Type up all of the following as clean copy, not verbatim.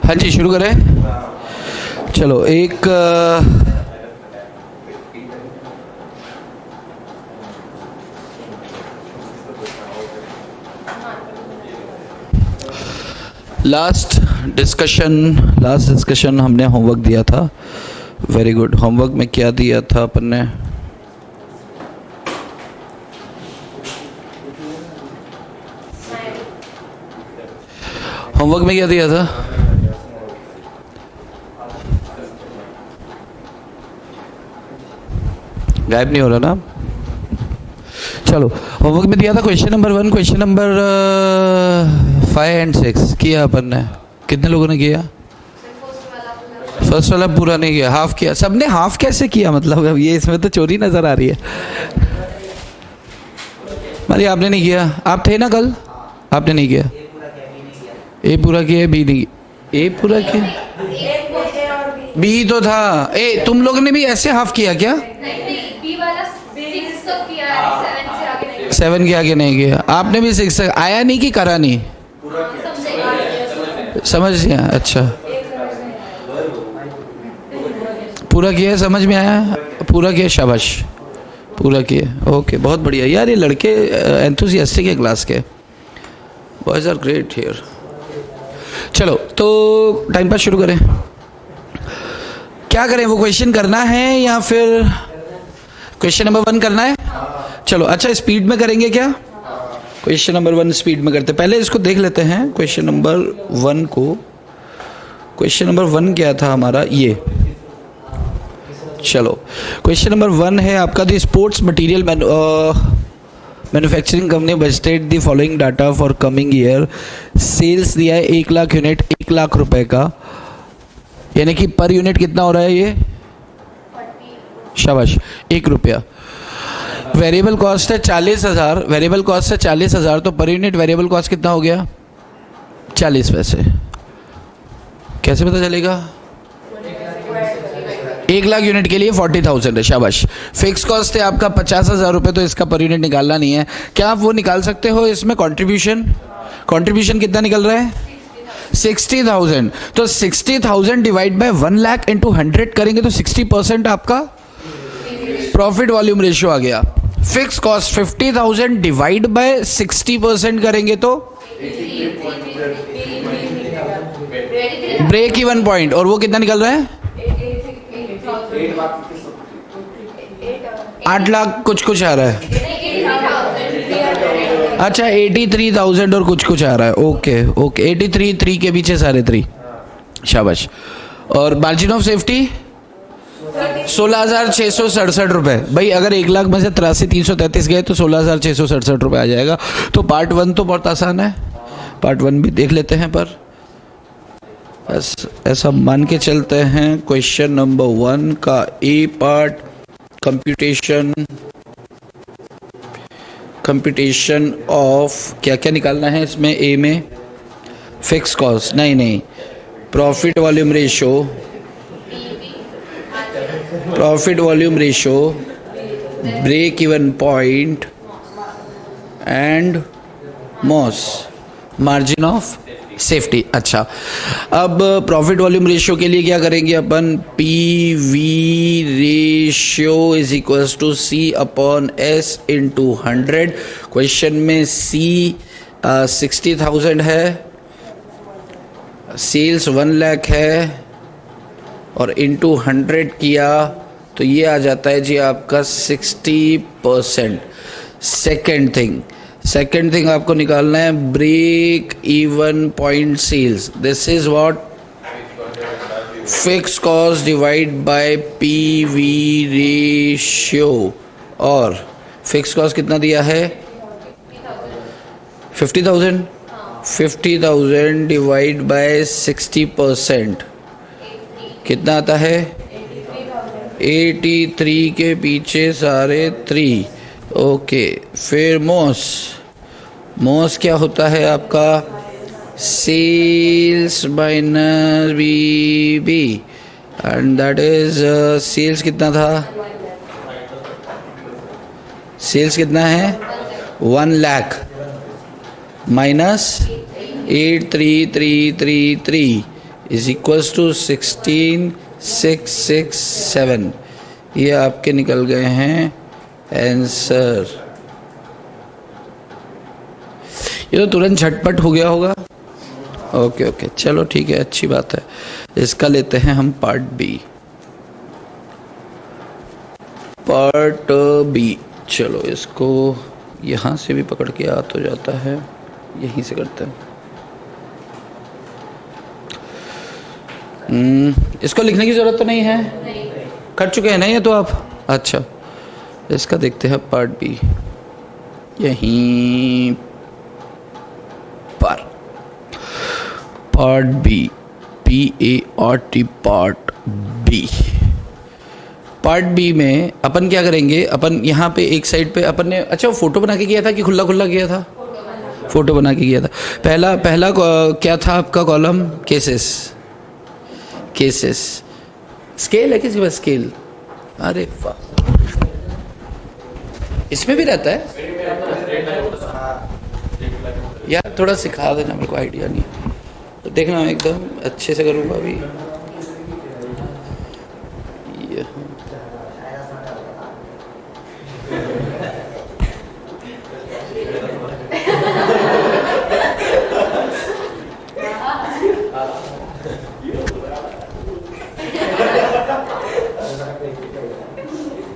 हाँ जी, शुरू करें। चलो एक लास्ट डिस्कशन हमने होमवर्क दिया था। Very good. होमवर्क में क्या दिया था अपन ने? होमवर्क में क्या दिया था? गायब नहीं हो रहा ना? चलो, होमवर्क में दिया था question number 1, question number 5 and 6 किया अपन ने। कितने लोगों ने किया? फर्स्ट वाला पूरा नहीं किया, हाफ किया। सबने हाफ कैसे किया? मतलब अब ये इसमें तो चोरी नजर आ रही है। मारी आपने नहीं किया? आप थे ना कल? आपने नहीं किया? ए पूरा किया, बी नहीं। ए पूरा किया, बी तो था। ए तुम लोगों ने भी ऐसे हाफ किया क्या? बी वाला 6 तो किया है, 7 से आगे नहीं। 7 के आगे नहीं किया। आपने भी 6 आया नहीं कि करा नहीं? समझ गया। अच्छा, पूरा किया, समझ में आया? पूरा किया, शाबाश, पूरा किया। ओके, बहुत बढ़िया यार। ये लड़के एंथुसियास्टिक है क्लास के। Boys are great here. चलो तो टाइम पास शुरू करें। क्या करें? वो क्वेश्चन करना है या फिर क्वेश्चन नंबर 1 करना है? चलो अच्छा, स्पीड में करेंगे क्या? क्वेश्चन नंबर 1 स्पीड में करते। पहले इसको देख लेते हैं क्वेश्चन नंबर 1 को। क्वेश्चन नंबर 1 क्या था हमारा? ये चलो, क्वेश्चन नंबर 1 है आपका। The sports material manufacturing company budgeted the following data for coming year. Sales दिया है 1 लाख यूनिट, 1 लाख रुपए का, यानी कि पर यूनिट कितना हो रहा है ये? शाबाश, 1 रुपया। वेरिएबल कॉस्ट है 40,000, वेरिएबल कॉस्ट है 40,000, तो पर यूनिट वेरिएबल कॉस्ट कितना हो गया? 40 पैसे। कैसे पता चलेगा? 1 लाख यूनिट के लिए 40,000 है। शाबाश। फिक्स कॉस्ट है आपका 50,000 रुपये, तो इसका पर यूनिट निकालना नहीं है। क्या आप वो निकाल सकते हो इसमें? कंट्रीब्यूशन कितना निकल रहा है? 60,000। तो 60,000 डिवाइड बाय 1 लाख इंटू 100 करेंगे तो 60% आपका प्रॉफिट वॉल्यूम रेशियो आ गया। फिक्स कॉस्ट 50,000 डिवाइड बाय 60% करेंगे तो ब्रेक इवन पॉइंट, और वो कितना निकल रहा है? 8 लाख कुछ आ रहा है। अच्छा, 83,000 और कुछ आ रहा है। ओके 83 के पीछे सारे 3। शाबाश। और मार्जिन ऑफ सेफ्टी 16,667 रुपए। भाई अगर 1 लाख में से 83,333 गए तो 16,667 रुपए आ जाएगा। तो पार्ट 1 तो बहुत आसान है, पार्ट 1 भी देख लेते हैं। पर बस ऐसा मान के चलते हैं। क्वेश्चन नंबर 1 का ए पार्ट, कंप्यूटेशन ऑफ क्या क्या निकालना है इसमें? ए में फिक्स कॉस्ट नहीं, profit volume ratio, break even point and margin of safety. अच्छा, अब प्रॉफिट वॉल्यूम रेशियो के लिए क्या करेंगे अपन? P V ratio is equals to C upon S into 100। Question में सी 60,000 है, सेल्स 1 लाख है, और इंटू 100 किया तो ये आ जाता है जी आपका 60%। सेकेंड थिंग आपको निकालना है break even point sales. This is what? Fix cost divide by P V ratio. और फिक्स कॉस्ट कितना दिया है? 50,000 डिवाइड बाय 60% कितना आता है? 83 के पीछे सारे 3। ओके, फिर मोस क्या होता है आपका? Sales minus B, and that is sales कितना था? सेल्स कितना है? 1 lakh minus 83,333 is equals to 16,667। ये आपके निकल गए हैं आंसर। ये तो तुरंत झटपट हो गया होगा। ओके ओके, चलो ठीक है, अच्छी बात है। इसका लेते हैं हम पार्ट बी। पार्ट बी, चलो इसको यहाँ से भी पकड़ के आ तो जाता है, यहीं से करते हैं। इसको लिखने की ज़रूरत तो नहीं है, कर चुके हैं ना ये तो आप। अच्छा, इसका देखते हैं पार्ट बी, यहीं पर। Part B, PART, part B. Part B में अपन क्या करेंगे, अपन यहाँ पे एक साइड पे अपन ने, अच्छा वो फोटो बना के किया था कि खुला खुला किया था? फोटो बना के किया था। पहला क्या था आपका कॉलम? केसेस। केसेस, स्केल है किसी पास? स्केल, अरे वाह, इसमें भी रहता है यार, थोड़ा सिखा देना, मेरे को आइडिया नहीं, तो देखना एकदम अच्छे से करूँगा अभी।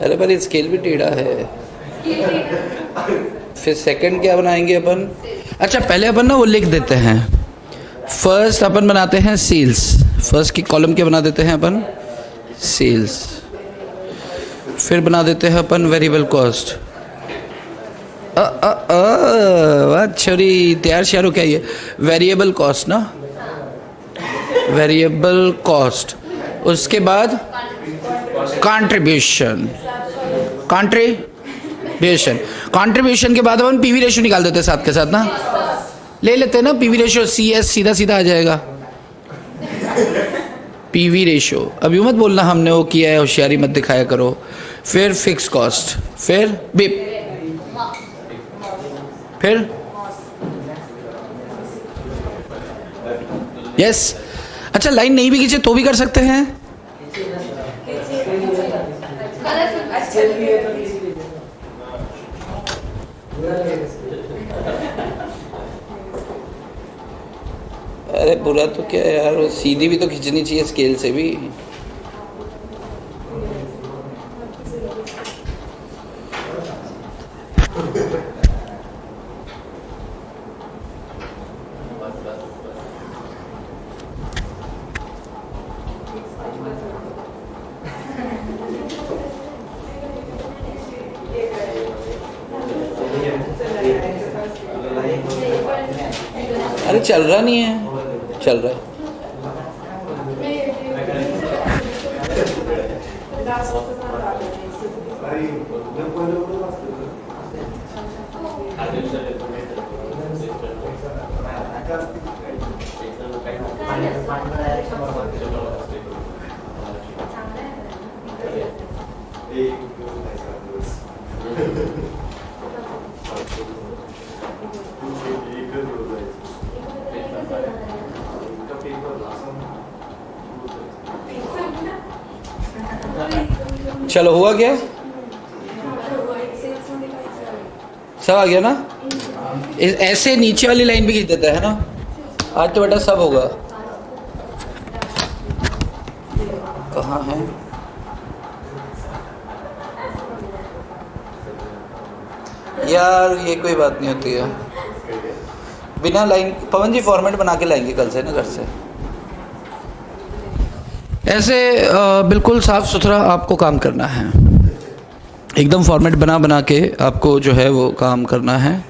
अरे पर स्केल भी टेढ़ा है। फिर सेकंड क्या बनाएंगे अपन? अच्छा पहले अपन ना वो लिख देते हैं। फर्स्ट अपन बनाते हैं सेल्स। फर्स्ट की कॉलम क्या बना देते हैं अपन? सेल्स। फिर बना देते हैं अपन वेरिएबल कॉस्ट। वाह छोरी, तैयार श्यार हो क्या ये? वेरिएबल कॉस्ट ना, वेरिएबल कॉस्ट। उसके बाद कंट्रीब्यूशन। कंट्रीब्यूशन, कंट्रीब्यूशन के बाद अपन पीवी रेशियो निकाल देते हैं साथ के साथ ना, ले लेते हैं ना पीवी रेशियो। CS सीधा सीधा आ जाएगा पीवी रेशियो। अभी मत बोलना हमने वो किया है, होशियारी मत दिखाया करो। फिर फिक्स कॉस्ट, फिर बिप, फिर यस। अच्छा लाइन नहीं भी खींचे तो भी कर सकते हैं। अरे बुरा तो क्या है यार, वो सीधी भी तो खींचनी चाहिए स्केल से भी। अरे चल रहा नहीं है, चल रहा है। चलो हुआ क्या? सब आ गया ना? ऐसे नीचे वाली लाइन भी खींच देता है ना। आज तो बेटा सब होगा। कहाँ है? यार ये कोई बात नहीं होती है। बिना लाइन, पवन जी फॉर्मेट बना के लाएंगे कल से ना घर से। ऐसे बिल्कुल साफ सुथरा आपको काम करना है, एकदम फॉर्मेट बना बना के आपको जो है वो काम करना है।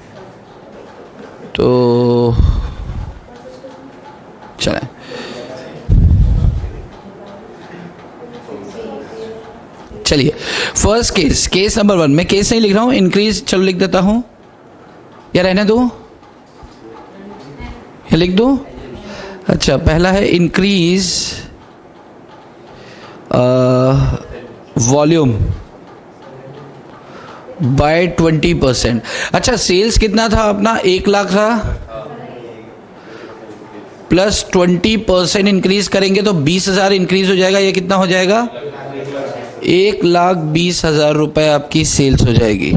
तो चलें, चलिए फर्स्ट केस, केस नंबर 1। मैं केस नहीं लिख रहा हूँ, इंक्रीज चलो लिख देता हूँ, या रहने दूँ, या लिख दूँ? अच्छा पहला है इंक्रीज वॉल्यूम बाय 20%। अच्छा सेल्स कितना था अपना? 1 लाख था। प्लस 20% इंक्रीज करेंगे तो 20,000 इंक्रीज हो जाएगा। ये कितना हो जाएगा? 1,20,000 रुपए आपकी सेल्स हो जाएगी।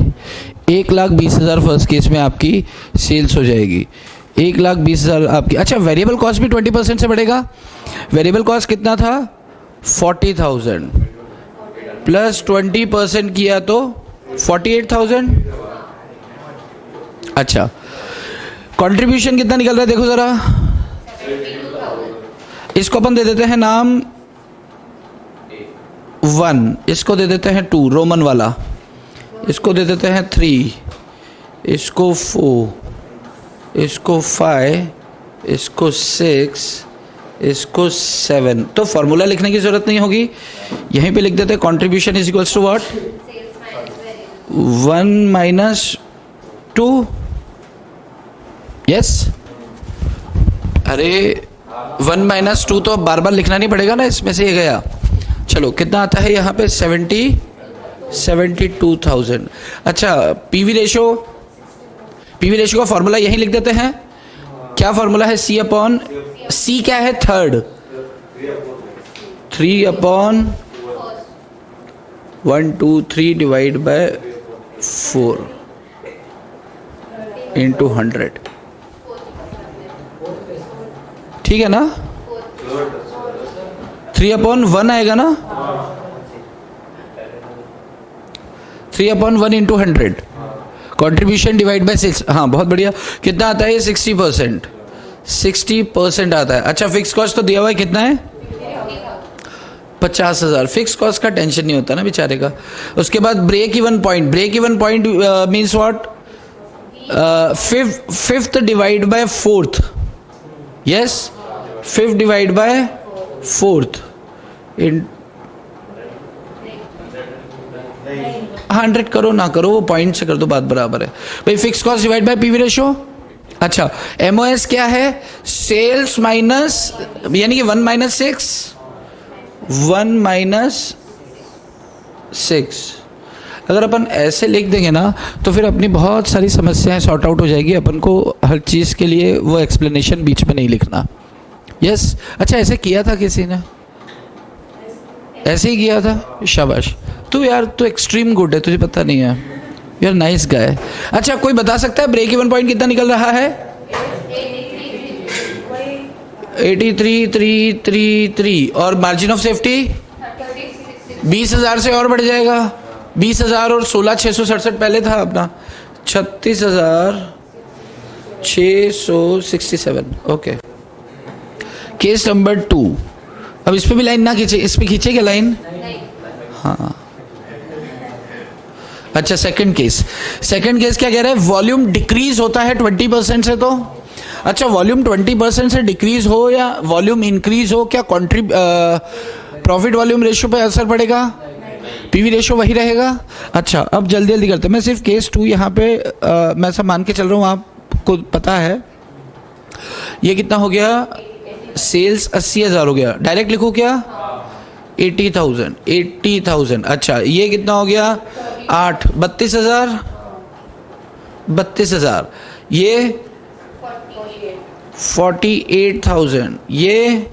1,20,000 फर्स्ट केस में आपकी सेल्स हो जाएगी। 1,20,000 आपकी। अच्छा, वेरिएबल कॉस्ट भी 20% से बढ़ेगा। वेरिएबल कॉस्ट कितना था? 40,000 प्लस 20% किया तो 48,000। अच्छा, कंट्रीब्यूशन कितना निकल रहा है देखो जरा। इसको अपन दे देते हैं नाम 1, इसको दे देते हैं 2 रोमन वाला, इसको दे देते हैं 3, इसको 4, इसको 5, इसको 6, इसको 7। तो फॉर्मूला लिखने की जरूरत नहीं होगी, यहीं पे लिख देते हैं contribution is equals to what? 1 - 2। Yes, अरे 1 - 2 तो अब बार बार लिखना नहीं पड़ेगा ना, इसमें से ये गया। चलो, कितना आता है यहाँ पे? 72,000। अच्छा, पीवी रेशो का फॉर्मूला यहीं लिख देते हैं। क्या फॉर्मूला है? C अपॉन C क्या है? Third. 3 upon 1 2 3 divide by 4 into 100। ठीक है ना? 3 अपॉन 1 आएगा ना? 3 upon 1 into 100। Contribution divide by 6। हाँ, बहुत बढ़िया। कितना आता है ये? 60%। 60% आता है। अच्छा, फिक्स कॉस्ट तो दिया हुआ है, कितना है? 50,000। फिक्स कॉस्ट का टेंशन नहीं होता ना बेचारे का। उसके बाद break even point. Break even point means what? Fifth divide by 4th। Yes, 5th divide by 4th in 100 करो ना करो, वो पॉइंट से कर दो, बात बराबर है भाई। Fix cost divide bye PV ratio. अच्छा, एमओएस क्या है? सेल्स माइनस, यानी कि 1 - 6, 1 - 6। अगर अपन ऐसे लिख देंगे ना तो फिर अपनी बहुत सारी समस्याएं सॉर्ट आउट हो जाएगी। अपन को हर चीज़ के लिए वो एक्सप्लेनेशन बीच में नहीं लिखना। यस। अच्छा, ऐसे किया था किसी ने? ऐसे ही किया था? शाबाश। तू यार, तू एक्सट्रीम गुड है, तुझे पता नहीं है। You are nice guy. अच्छा, कोई बता सकता है ब्रेक इवन पॉइंट कितना निकल रहा है? 83,333। और मार्जिन ऑफ सेफ्टी 20,000 से और बढ़ जाएगा। 20,000 और 16,667 पहले था अपना। 36,667। Okay, case number 2। अब इस पे भी लाइन ना खींचे, इस पे खींचे क्या लाइन? हाँ। अच्छा, सेकंड केस क्या कह रहा है? वॉल्यूम डिक्रीज होता है 20% से। तो अच्छा, वॉल्यूम 20% से डिक्रीज हो या वॉल्यूम इंक्रीज हो, क्या प्रॉफिट वॉल्यूम रेशियो पे असर पड़ेगा? पीवी रेशियो वही रहेगा। अच्छा, अब जल्दी जल्दी करते हैं। मैं सिर्फ केस 2 यहाँ पे मैं सब मान के चल रहा हूँ, आपको पता है। ये कितना हो गया? सेल्स 80,000 हो गया। डायरेक्ट लिखो क्या? 80,000। अच्छा, ये कितना हो गया? 8 32,000। ये 48,000। ये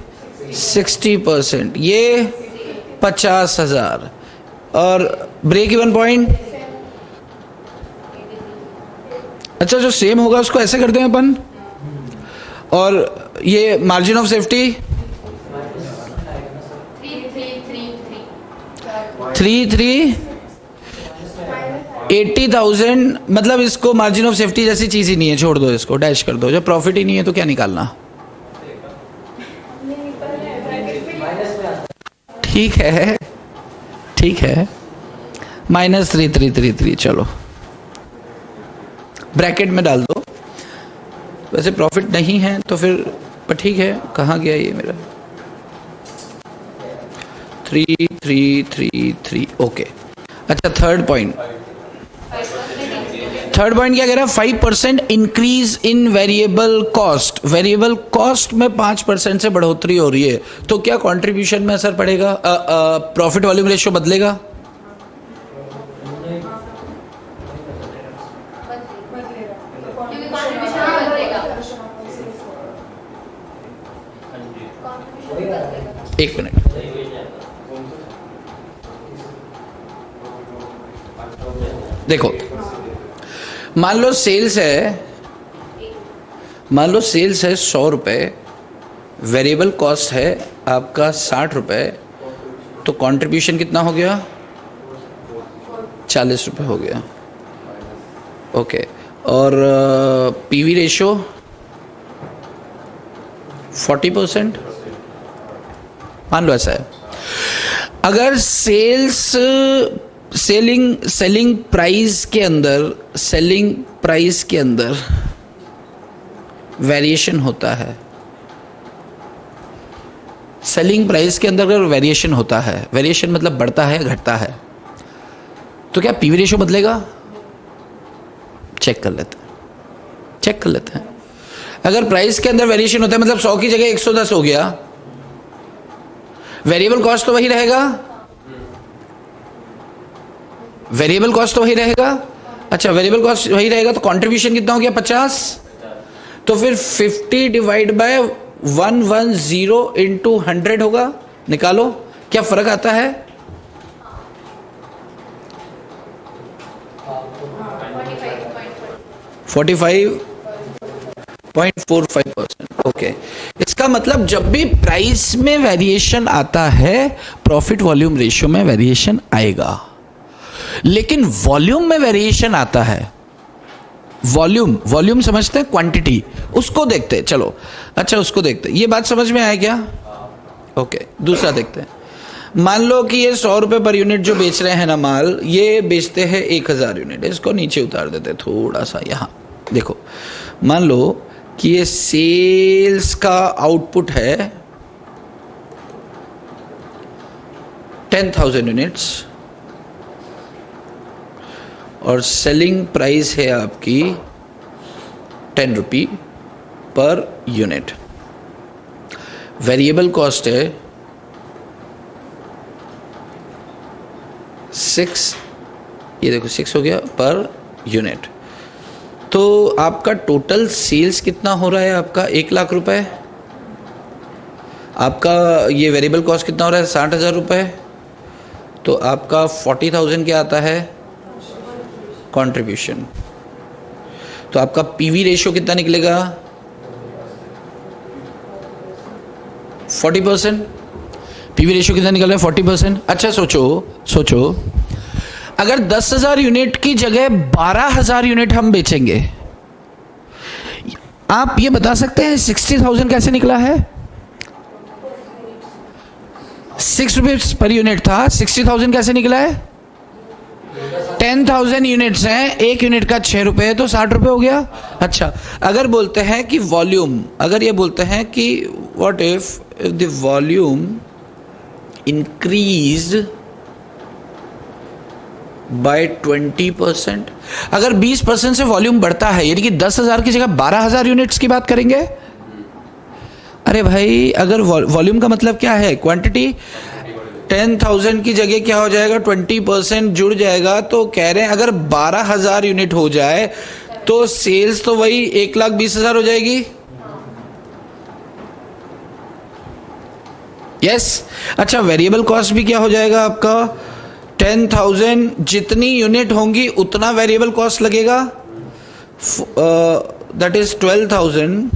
60%। ये 50,000। और ब्रेक इवन पॉइंट? अच्छा, जो सेम होगा उसको ऐसे करते हैं अपन। और ये मार्जिन ऑफ सेफ्टी 3 80,000। मतलब इसको मार्जिन ऑफ सेफ्टी जैसी चीज ही नहीं है, छोड़ दो इसको, डैश कर दो। जब प्रॉफिट ही नहीं है तो क्या निकालना? ठीक है -3,333। चलो, ब्रैकेट में डाल दो। वैसे प्रॉफिट नहीं है तो फिर, पर ठीक है। कहाँ गया ये मेरा? 3,333। ओके। अच्छा, थर्ड पॉइंट क्या कह रहा है? 5% increase in variable cost. Variable cost में 5% से बढ़ोतरी हो रही है, तो क्या कंट्रीब्यूशन में असर पड़ेगा? प्रॉफिट वॉल्यूम रेशियो बदलेगा? एक मिनट, देखो मान लो सेल्स है 100 रुपये, वेरिएबल कॉस्ट है आपका 60 रुपये, तो कंट्रीब्यूशन कितना हो गया? 40 रुपये हो गया। ओके, और पीवी रेशो 40%, मान लो ऐसा है। अगर सेलिंग प्राइस के अंदर वेरिएशन होता है, सेलिंग प्राइस के अंदर अगर वेरिएशन होता है, वेरिएशन मतलब बढ़ता है घटता है, तो क्या पीवी रेशियो बदलेगा? चेक कर लेते हैं। अगर प्राइस के अंदर वेरिएशन होता है, मतलब 100 की जगह 110 हो गया, वेरिएबल कॉस्ट तो वही रहेगा, अच्छा वेरिएबल कॉस्ट वही रहेगा, तो कंट्रीब्यूशन कितना हो गया? 50। तो फिर 50 डिवाइड बाय 110 इंटू 100 होगा, निकालो क्या फर्क आता है? 45.45%। ओके, इसका मतलब जब भी प्राइस में वेरिएशन आता है, प्रॉफिट वॉल्यूम रेशियो में वेरिएशन आएगा। लेकिन वॉल्यूम में वेरिएशन आता है, वॉल्यूम समझते हैं, क्वांटिटी, उसको देखते हैं। चलो अच्छा, उसको देखते हैं। ये बात समझ में आया क्या? ओके, दूसरा देखते हैं। मान लो कि ये 100 रुपये पर यूनिट जो बेच रहे हैं ना माल, ये बेचते हैं 1000 यूनिट। इसको नीचे उतार देते हैं थोड़ा सा, यहाँ देखो। मान लो कि ये सेल्स का आउटपुट है 10,000 यूनिट्स और सेलिंग प्राइस है आपकी 10 रुपी पर यूनिट। वेरिएबल कॉस्ट है 6, ये देखो 6 हो गया पर यूनिट। तो आपका टोटल सेल्स कितना हो रहा है? आपका 1 लाख रुपए। आपका ये वेरिएबल कॉस्ट कितना हो रहा है? 60,000 रुपये। तो आपका 40,000 क्या आता है? कंट्रीब्यूशन। तो आपका पीवी रेशियो कितना निकलेगा? 40%। पीवी रेशियो कितना निकल रहा है? 40%। अच्छा सोचो अगर 10,000 यूनिट की जगह 12,000 यूनिट हम बेचेंगे, आप ये बता सकते हैं 60,000 कैसे निकला है? 6 रुपये पर यूनिट था, 60,000 कैसे निकला है? 10,000 यूनिट्स हैं, एक यूनिट का 6 रुपये, तो 60 रुपये हो गया। अच्छा, अगर बोलते हैं कि वॉल्यूम, अगर ये बोलते हैं कि what if the volume increased by 20%, अगर 20% से वॉल्यूम बढ़ता है, यानी कि 10,000 की जगह 12,000 यूनिट्स की बात करेंगे। अरे भाई, अगर वॉल्यूम का मतलब क्या है? क्वांटिटी। 10,000 की जगह क्या हो जाएगा? 20% जुड़ जाएगा। तो कह रहे हैं अगर 12,000 यूनिट हो जाए तो सेल्स तो वही 1,20,000 हो जाएगी। यस। अच्छा, वेरिएबल कॉस्ट भी क्या हो जाएगा आपका? 10,000 जितनी यूनिट होंगी उतना वेरिएबल कॉस्ट लगेगा। दैट इज 12,000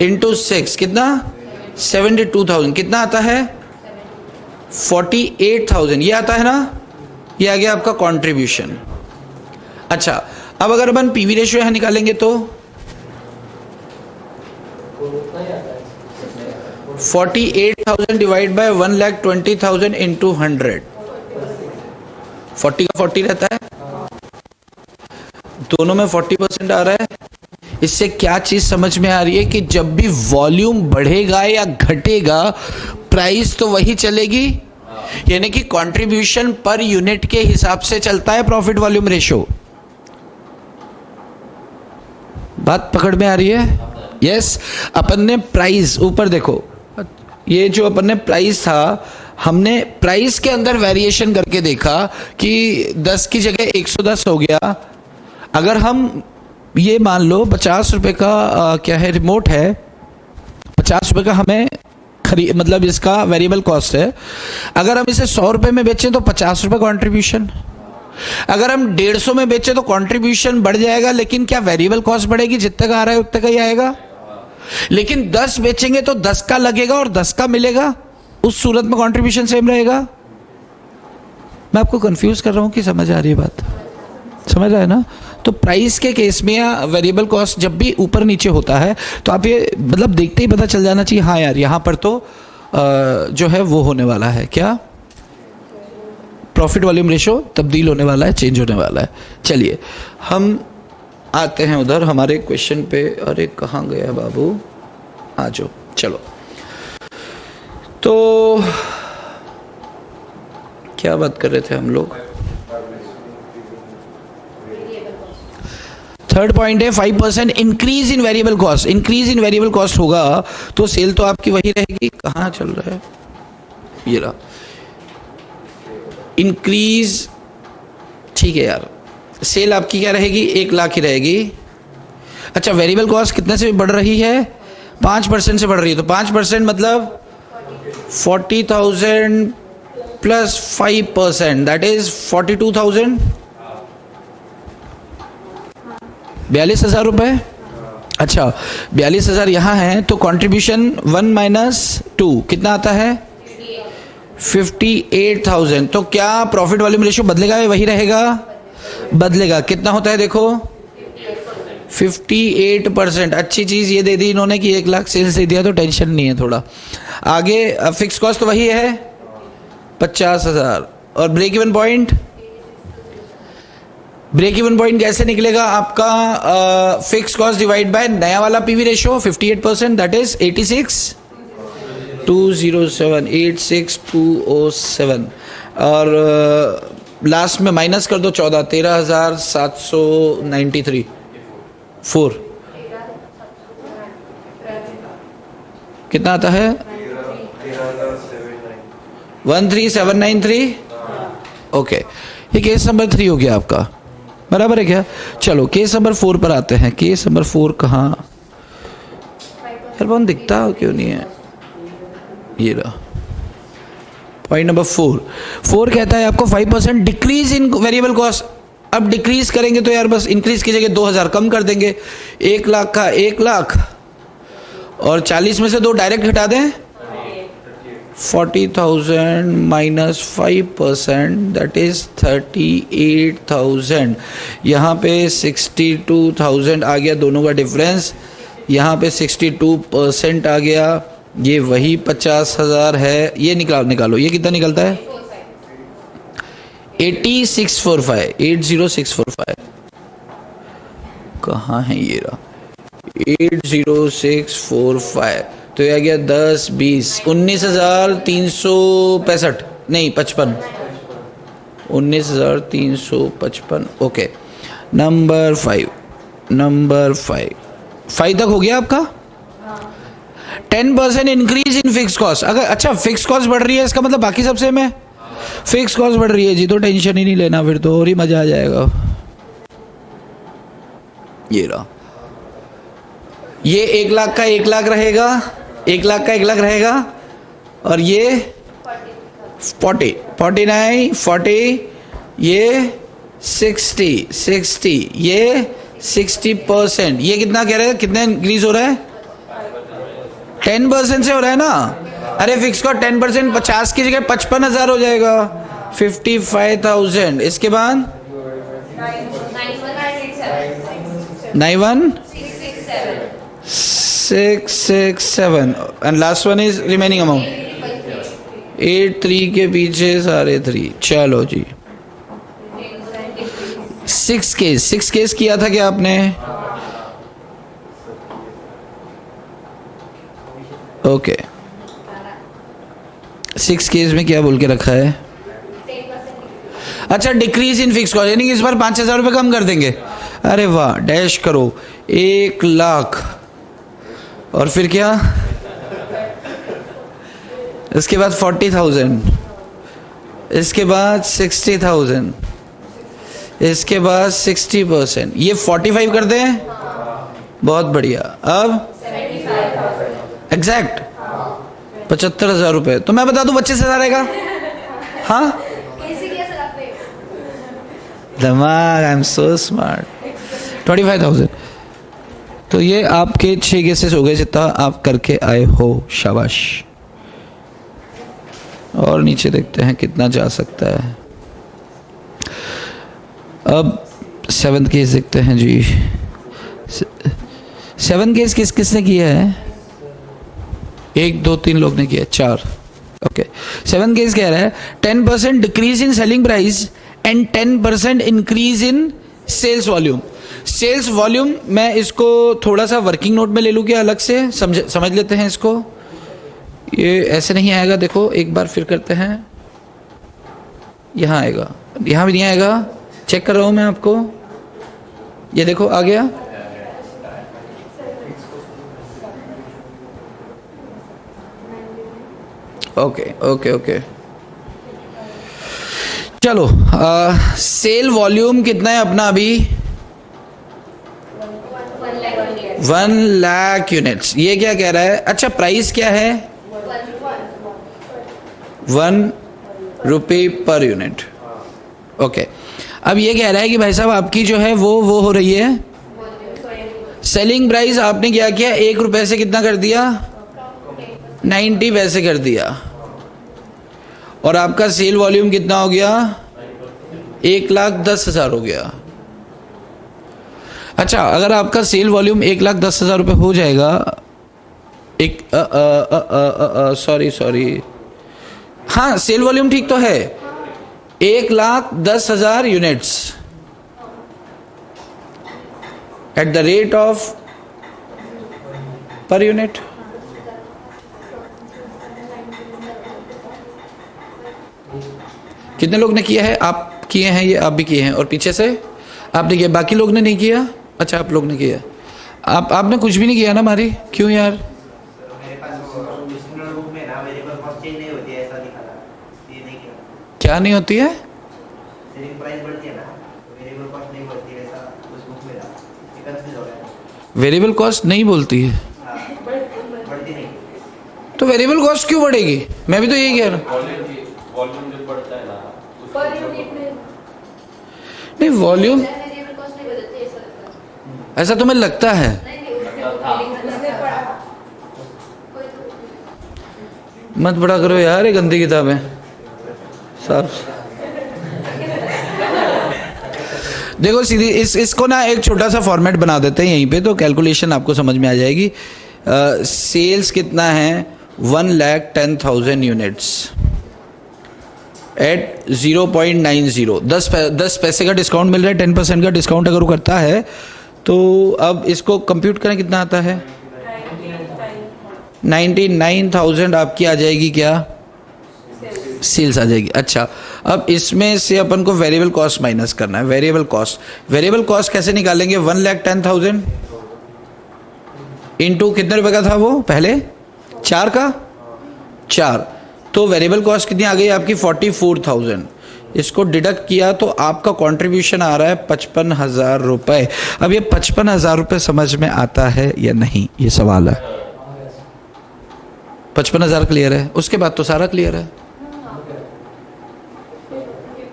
इंटू 6 कितना? 72,000। कितना आता है? 48,000। ये आता है ना, ये आ गया आपका कंट्रीब्यूशन। अच्छा, अब अगर अपन पीवी रेशियो यहां निकालेंगे तो 48,000 डिवाइड बाय 1,20,000 इंटू 100। 40 का 40 रहता है, दोनों में 40% आ रहा है। इससे क्या चीज समझ में आ रही है कि जब भी वॉल्यूम बढ़ेगा या घटेगा, प्राइस तो वही चलेगी। यानी कि कंट्रीब्यूशन पर यूनिट के हिसाब से चलता है प्रॉफिट वॉल्यूम रेशियो। बात पकड़ में आ रही है? यस। अपन ने प्राइस, ऊपर देखो, ये जो अपन ने प्राइस था, हमने प्राइस के अंदर वेरिएशन करके देखा कि 10 की जगह 110 हो गया। अगर हम ये मान लो 50 रुपए का क्या है, रिमोट है, ₹50 का हमें मतलब इसका वेरिएबल कॉस्ट है। अगर हम इसे ₹100 में बेचें तो ₹50 कंट्रीब्यूशन, अगर हम 150 में बेचें तो कंट्रीब्यूशन बढ़ जाएगा, लेकिन क्या वेरिएबल कॉस्ट बढ़ेगी? जितने का आ रहा है उतने का ही आएगा। लेकिन 10 बेचेंगे तो 10 का लगेगा और 10 का मिलेगा, उस सूरत में कंट्रीब्यूशन सेम रहेगा। मैं आपको कंफ्यूज कर रहा हूं कि समझ आ रही है बात? समझ रहा है ना? तो प्राइस के केस में या वेरिएबल कॉस्ट जब भी ऊपर नीचे होता है तो आप ये मतलब देखते ही पता चल जाना चाहिए, हाँ यार यहाँ पर तो जो है वो होने वाला है, क्या प्रॉफिट वॉल्यूम रेशो तब्दील होने वाला है, चेंज होने वाला है। चलिए हम आते हैं उधर हमारे क्वेश्चन पे। अरे कहाँ गया बाबू, आ जाओ। चलो तो क्या बात कर रहे थे हम लोग? थर्ड पॉइंट है 5% increase in variable cost. Increase in variable cost होगा तो सेल तो आपकी वही रहेगी। कहाँ चल रहा है ये रहा, इंक्रीज, ठीक है यार। सेल आपकी क्या रहेगी? 1 लाख ही रहेगी। अच्छा, वेरिएबल कॉस्ट कितने से बढ़ रही है? 5% से बढ़ रही है। तो 5% मतलब 40,000 प्लस 5%, दैट इज 42,000, 42,000 रुपए। अच्छा 42,000 यहाँ है तो कंट्रीब्यूशन 1 - 2 कितना आता है? 58,000। तो क्या प्रॉफिट वॉल्यूम रेशियो बदलेगा या वही रहेगा? बदलेगा। कितना होता है देखो? 58%। अच्छी चीज ये दे दी इन्होंने कि 1 लाख सेल्स दे दिया तो टेंशन नहीं है थोड़ा। आगे फिक्स कॉस्ट तो वही है 50,000। और break even point, break even point कैसे निकलेगा आपका? फिक्स कॉस्ट डिवाइड बाय नया वाला पीवी रेशियो 58%, दैट इज 86,207, 86,207। और लास्ट में माइनस कर दो 14, 13,793 4 कितना आता है? 13,793। ओके, ये केस नंबर 3 हो गया आपका, बराबर है क्या? चलो केस नंबर 4 पर आते हैं। केस नंबर 4 कहाँ यार, बहुत दिखता क्यों नहीं है? ये रहा पॉइंट नंबर 4 कहता है आपको 5% डिक्रीज इन वेरिएबल कॉस्ट। अब डिक्रीज करेंगे तो यार बस इंक्रीज की जगह 2,000 कम कर देंगे। 1 लाख का 1 लाख और 40 में से 2 डायरेक्ट हटा दें, 40,000 माइनस 5%, दैट इज 38,000। यहाँ पे 62,000 आ गया, दोनों का डिफरेंस। यहाँ पे 62% आ गया, ये वही 50,000 है। ये निकालो, ये कितना निकलता है? 86,645, 80,645। कहाँ है ये रहा? 80,645। तो ये आ गया 10, 20, 19,365, नहीं 55, 19,355। ओके, नंबर 5 तक हो गया आपका। 10% इंक्रीज इन फिक्स कॉस्ट। अगर अच्छा फिक्स कॉस्ट बढ़ रही है इसका मतलब बाकी सब सेम है। फिक्स कॉस्ट बढ़ रही है जी तो टेंशन ही नहीं लेना, फिर तो और ही मजा आ जाएगा। ये रहा, ये 1 लाख का 1 लाख रहेगा, 1 लाख का 1 लाख रहेगा। और ये 40, 49, 40, ये 60, ये 60%। ये कितना कह रहे हैं, कितना इंक्रीज हो रहा है? 10% से हो रहा है ना। अरे फिक्स का 10% 50 की जगह 55,000 हो जाएगा, 55,000। इसके बाद 91,667 and last one is remaining amount 83 के पीछे सारे 3। चलो जी 6 केस किया था क्या आपने? ओके 6 केस में क्या बोल के रखा है? अच्छा डिक्रीज इन फिक्स कॉस्ट, यानी कि इस बार 5,000 रुपये कम कर देंगे। अरे वाह, डैश करो 1 लाख और फिर क्या? इसके बाद 40,000, इसके बाद 60,000, इसके बाद 60%। ये 45 कर दें, बहुत बढ़िया। अब एग्जैक्ट 75,000 रुपये। तो मैं बता दूं 25,000 आएगा। हाँ कैसे किया सर आपने? दिमाग, आई एम सो स्मार्ट। 25,000। तो ये आपके 6 गेसेस हो गए जितना आप करके आए हो, शाबाश। और नीचे देखते हैं कितना जा सकता है। अब 7th केस देखते हैं जी। 7 केस किस किसने किया है? 1 2 3 लोग ने किया, 4। ओके, 7 केस कह रहा है 10% decrease in selling price and 10% increase in sales volume. Sales volume मैं इसको थोड़ा सा वर्किंग नोट में ले लूँ क्या, अलग से समझ लेते हैं इसको। ये ऐसे नहीं आएगा, देखो एक बार फिर करते हैं। यहाँ आएगा, यहाँ भी नहीं आएगा, चेक कर रहा हूँ मैं आपको। ये देखो आ गया। ओके ओके ओके, चलो। सेल वॉल्यूम कितना है अपना अभी? 1 लाख यूनिट्स। ये क्या कह रहा है? अच्छा, प्राइस क्या है? 1 रुपये पर यूनिट। ओके, अब ये कह रहा है कि भाई साहब आपकी जो है वो हो रही है सेलिंग प्राइस। आपने क्या किया? 1 रुपये से कितना कर दिया? 90 पैसे कर दिया। और आपका सेल वॉल्यूम कितना हो गया? 1,10,000 हो गया। अच्छा, अगर आपका सेल वॉल्यूम 1,10,000 रुपये हो जाएगा, सॉरी, हाँ सेल वॉल्यूम ठीक तो है, 1,10,000 units at the rate of per unit. कितने लोग ने किया है? आप किए हैं, ये आप भी किए हैं, और पीछे से आपने किया, बाकी लोग ने नहीं किया। अच्छा, आप लोग ने किया। आपने कुछ भी नहीं किया ना मारी? क्यों यार? क्या नहीं होती है? वेरिएबल कॉस्ट नहीं बोलती है। तो वेरिएबल कॉस्ट क्यों बढ़ेगी? मैं भी तो यही कह रहा हूँ। नहीं, वॉल्यूम ऐसा तुम्हें लगता है? मत बड़ा करो यार, ये गंदी किताब है साहब। देखो सीधी इसको ना एक छोटा सा फॉर्मेट बना देते हैं यहीं पे, तो कैलकुलेशन आपको समझ में आ जाएगी। सेल्स कितना है? 1,10,000 यूनिट्स एट 0.90। 10 पैसे का डिस्काउंट मिल रहा है, 10% का डिस्काउंट अगर वो करता है तो अब इसको कंप्यूट करें कितना आता है? 99,000 आपकी आ जाएगी क्या? सेल्स आ जाएगी। अच्छा, अब इसमें से अपन को वेरिएबल कॉस्ट माइनस करना है। वेरिएबल कॉस्ट कैसे निकालेंगे? 1,10,000 इंटू कितने रुपए का था वो पहले? 4 का 4। तो वेरिएबल कॉस्ट कितनी आ गई आपकी? 44,000। इसको डिडक्ट किया तो आपका कंट्रीब्यूशन आ रहा है 55,000 रुपए। अब ये 55,000 रुपए समझ में आता है या नहीं, ये सवाल है। 55,000 क्लियर है? उसके बाद तो सारा क्लियर है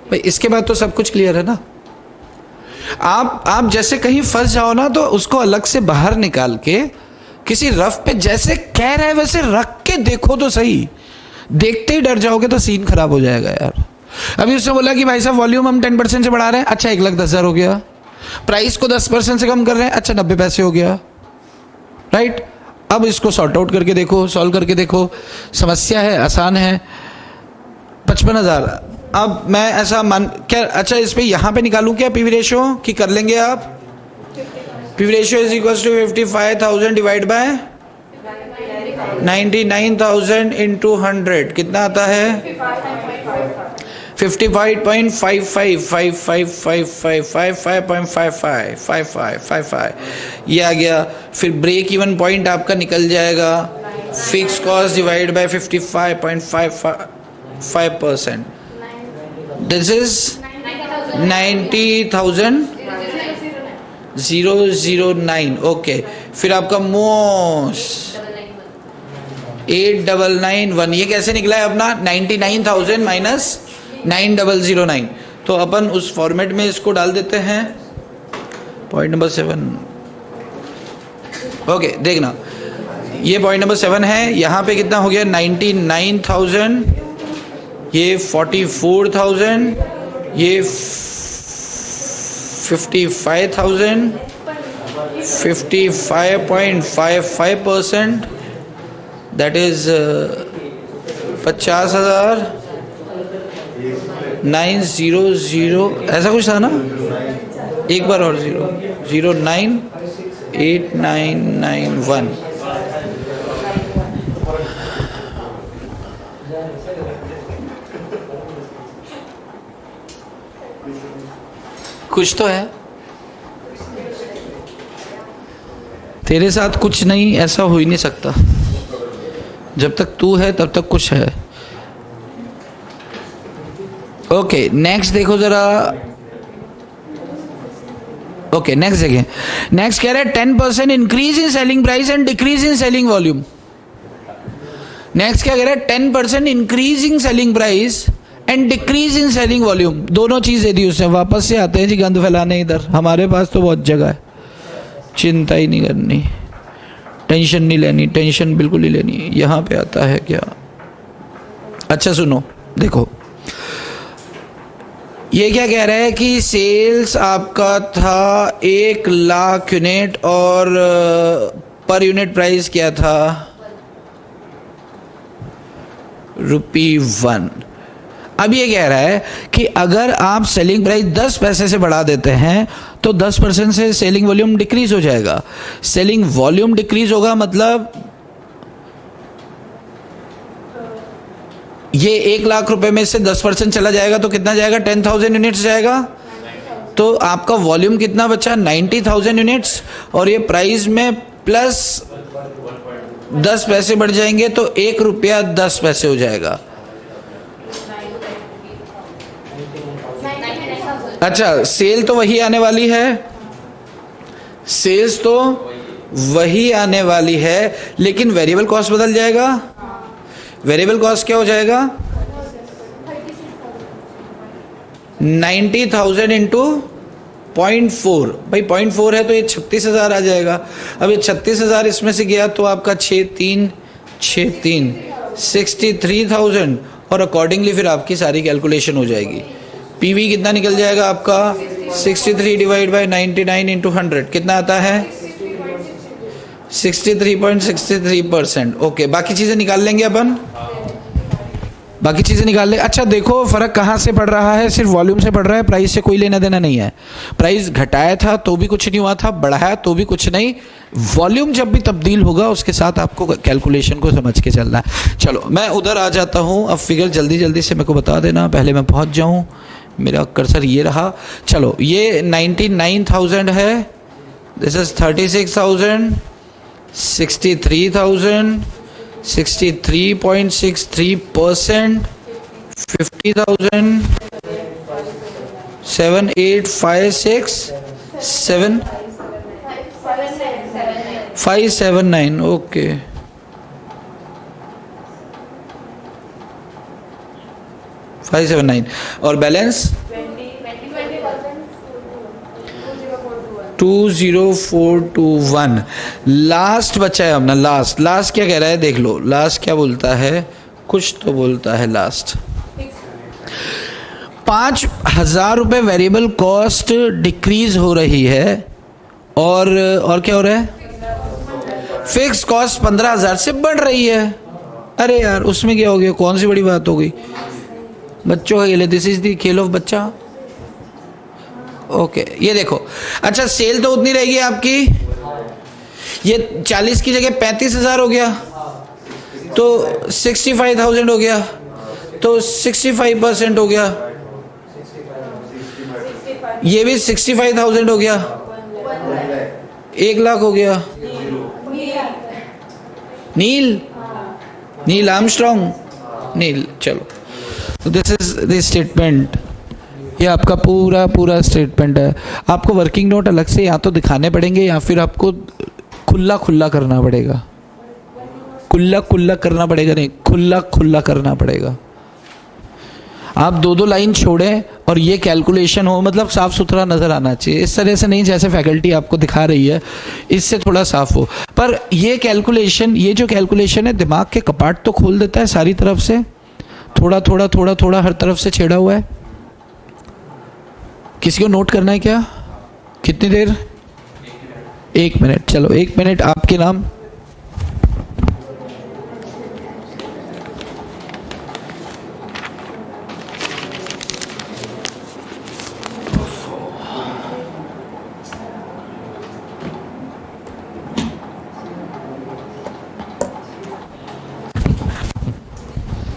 भाई, इसके बाद तो सब कुछ क्लियर है ना। आप जैसे कहीं फंस जाओ ना, तो उसको अलग से बाहर निकाल के किसी रफ पे जैसे कह रहा है वैसे रख के देखो तो सही। देखते ही डर जाओगे तो सीन खराब हो जाएगा यार। अभी उसने बोला कि भाई साहब वॉल्यूम हम 10% से बढ़ा रहे हैं। अच्छा, 1,10,000 हो गया। प्राइस को 10% से कम कर रहे हैं। अच्छा, 90 पैसे हो गया, राइट। अब इसको सॉर्ट आउट करके देखो, सॉल्व करके देखो। समस्या है, आसान है। 55,000। अब मैं ऐसा मान क्या, अच्छा इस पे यहाँ पे निकालूं क्या पीवी रेशियो की? कर लेंगे आप। PV ratio is equal to 55,000 divide by 99,000 into 100 कितना आता है? 55.5555555555 ये आ गया। फिर ब्रेक इवन पॉइंट आपका निकल जाएगा। Fix cost divide bye 55.55%। This is 90,009। Okay, फिर आपका मोस्ट 8991। ये कैसे निकला है अपना? 99,000 माइनस 9009। तो अपन उस फॉर्मेट में इसको डाल देते हैं। पॉइंट नंबर 7, ओके देखना, ये पॉइंट नंबर 7 है। यहाँ पे कितना हो गया? 99,000, ये 44,000, ये 55,000, 55.55%, दैट इज 50,000, 900, ऐसा कुछ था ना? एक बार और 0098991। कुछ तो है, तेरे साथ कुछ नहीं, ऐसा हो ही नहीं सकता। जब तक तू है तब तक कुछ है। ओके नेक्स्ट देखो जरा। ओके नेक्स्ट देखिए, नेक्स्ट कह रहा है 10% increase in selling price and decrease in selling volume. Next क्या कह रहा है? 10% increase in selling price and decrease in selling volume. दोनों चीजें दी उसने। वापस से आते हैं जी गंद फैलाने इधर। हमारे पास तो बहुत जगह है, चिंता ही नहीं करनी, टेंशन नहीं लेनी, टेंशन बिल्कुल नहीं लेनी। यहाँ पे आता है क्या? अच्छा सुनो, देखो ये क्या कह रहा है कि सेल्स आपका था 1,00,000 यूनिट और पर यूनिट प्राइस क्या था? ₹1। अब ये कह रहा है कि अगर आप सेलिंग प्राइस 10 पैसे से बढ़ा देते हैं तो 10% से सेलिंग वॉल्यूम डिक्रीज हो जाएगा। सेलिंग वॉल्यूम डिक्रीज होगा मतलब ये 1,00,000 रुपए में से 10% चला जाएगा तो कितना जाएगा? 10,000 यूनिट्स जाएगा। तो आपका वॉल्यूम कितना बचा? 90,000 यूनिट्स। और ये प्राइस में प्लस 10 पैसे बढ़ जाएंगे तो ₹1.10 हो जाएगा। अच्छा सेल तो वही आने वाली है, सेल्स तो वही आने वाली है, लेकिन वेरिएबल कॉस्ट बदल जाएगा। वेरिएबल कॉस्ट क्या हो जाएगा? 90,000 इंटू 0.4। भाई 0.4 है तो ये 36,000 आ जाएगा। अब ये 36,000 इसमें से गया तो आपका 6,3 63,000 और अकॉर्डिंगली फिर आपकी सारी कैलकुलेशन हो जाएगी। पीवी कितना निकल जाएगा आपका? 63 डिवाइड बाई 99 इंटू 100 कितना आता है? 63.63%। ओके बाकी चीजें निकाल लेंगे अपन, बाकी चीजें निकाल ले। अच्छा देखो फर्क कहाँ से पड़ रहा है? सिर्फ वॉल्यूम से पड़ रहा है, प्राइस से कोई लेना देना नहीं है। प्राइस घटाया था तो भी कुछ नहीं हुआ था, बढ़ाया तो भी कुछ नहीं। वॉल्यूम जब भी तब्दील होगा उसके साथ आपको कैलकुलेशन को समझ के चलना है। चलो मैं उधर आ जाता हूँ। अब फिगर जल्दी जल्दी से मेरे को बता देना, पहले मैं पहुँच जाऊँ। मेरा कर्सर ये रहा। चलो ये 99,000 है, दिस इज 36,000, 63,000, 63.63%, 50,000, 7,856,7 579। ओके $579 और बैलेंस 20421। लास्ट बचा है अपना। लास्ट क्या कह रहा है देख लो। लास्ट क्या बोलता है? कुछ तो बोलता है लास्ट। 5,000 रुपये वेरिएबल कॉस्ट डिक्रीज हो रही है और क्या हो रहा है? फिक्स कॉस्ट 15,000 से बढ़ रही है। अरे यार उसमें क्या हो गया? कौन सी बड़ी बात हो गई? बच्चों का खेल, दिस इज दी खेल ऑफ बच्चा। ओके ये देखो। अच्छा सेल तो उतनी रहेगी आपकी, ये 40 की जगह 35,000 हो गया तो 65,000 हो गया, तो 65% हो गया। ये भी 65,000 हो गया, 1,00,000 हो गया। नील आर्मस्ट्रॉन्ग, नील। चलो तो दिस इज द स्टेटमेंट। ये आपका पूरा स्टेटमेंट है। आपको वर्किंग नोट अलग से या तो दिखाने पड़ेंगे या फिर आपको खुला करना पड़ेगा। कुल्ला कुल्ला करना पड़ेगा, नहीं खुल्ला खुल्ला करना पड़ेगा। आप दो दो लाइन छोड़ें और ये कैलकुलेशन हो, मतलब साफ सुथरा नजर आना चाहिए। इस तरह से नहीं जैसे फैकल्टी आपको दिखा रही है, इससे थोड़ा साफ हो। पर ये कैलकुलेशन, ये जो कैलकुलेशन है दिमाग के कपाट तो खोल देता है सारी तरफ से, थोड़ा थोड़ा थोड़ा थोड़ा हर तरफ से छेड़ा हुआ है। किसी को नोट करना है क्या? कितनी देर? 1 मिनट। चलो 1 मिनट। आपके नाम?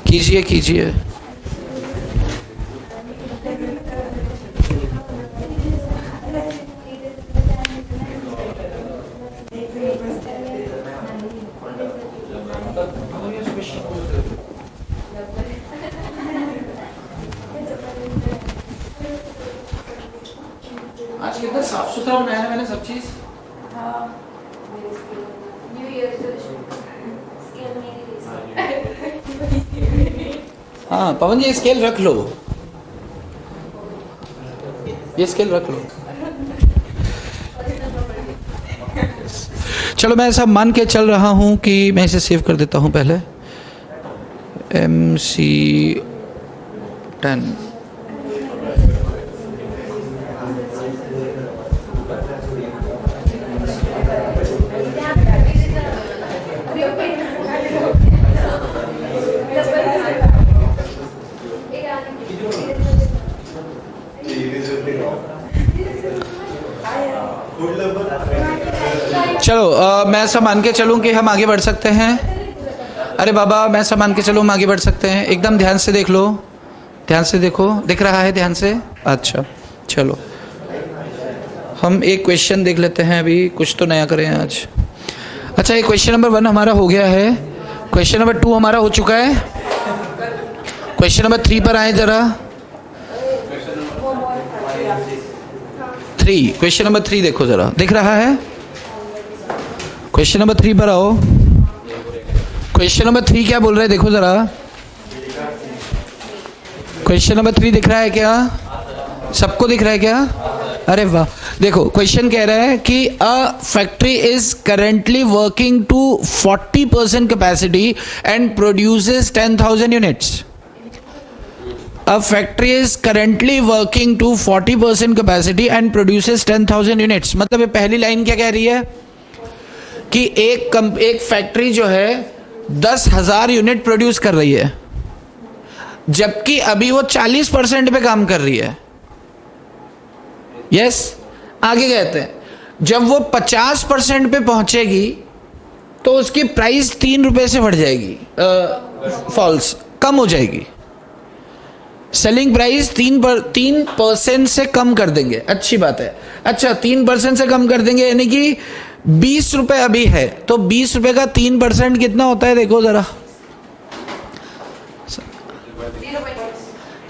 कीजिए कीजिए। आज कितना साफ सुथरा बनाया है मैंने सब चीज। न्यू ईयर हाँ पवन जी, ये स्केल रख लो, ये स्केल रख लो। चलो मैं ऐसा मान के चल रहा हूं कि मैं इसे सेव कर देता हूं पहले। MC10। चलो मैं ऐसा मान के चलूं कि हम आगे बढ़ सकते हैं। अरे बाबा, मैं ऐसा मान के चलूं हम आगे बढ़ सकते हैं। एकदम ध्यान से देख लो, ध्यान से देखो, दिख रहा है ध्यान से? अच्छा चलो हम एक क्वेश्चन देख लेते हैं अभी, कुछ तो नया करें आज। अच्छा, ये क्वेश्चन नंबर 1 हमारा हो गया है, क्वेश्चन नंबर 2 हमारा हो चुका है। क्वेश्चन नंबर 3 पर आए जरा। 3, क्वेश्चन नंबर 3 देखो जरा, दिख रहा है? क्वेश्चन नंबर 3 पर आओ। क्वेश्चन नंबर 3 क्या बोल रहे हैं देखो जरा। क्वेश्चन नंबर 3 दिख रहा है क्या? सबको दिख रहा है क्या? अरे वाह, देखो क्वेश्चन कह रहा है कि a factory is currently working to 40% capacity and produces 10,000 units. A factory is currently working to 40% capacity and produces 10,000 units। मतलब ये पहली लाइन क्या कह रही है कि एक फैक्ट्री जो है 10,000 यूनिट प्रोड्यूस कर रही है, जबकि अभी वो 40% पे काम कर रही है। यस, आगे कहते हैं जब वो 50% पे पहुंचेगी तो उसकी प्राइस 3 रुपए से बढ़ जाएगी, फॉल्स कम हो जाएगी। सेलिंग प्राइस 3% से कम कर देंगे। अच्छी बात है। अच्छा, 3% से कम कर देंगे, यानी कि 20 रुपए अभी है, तो 20 रुपए का 3% कितना होता है देखो जरा,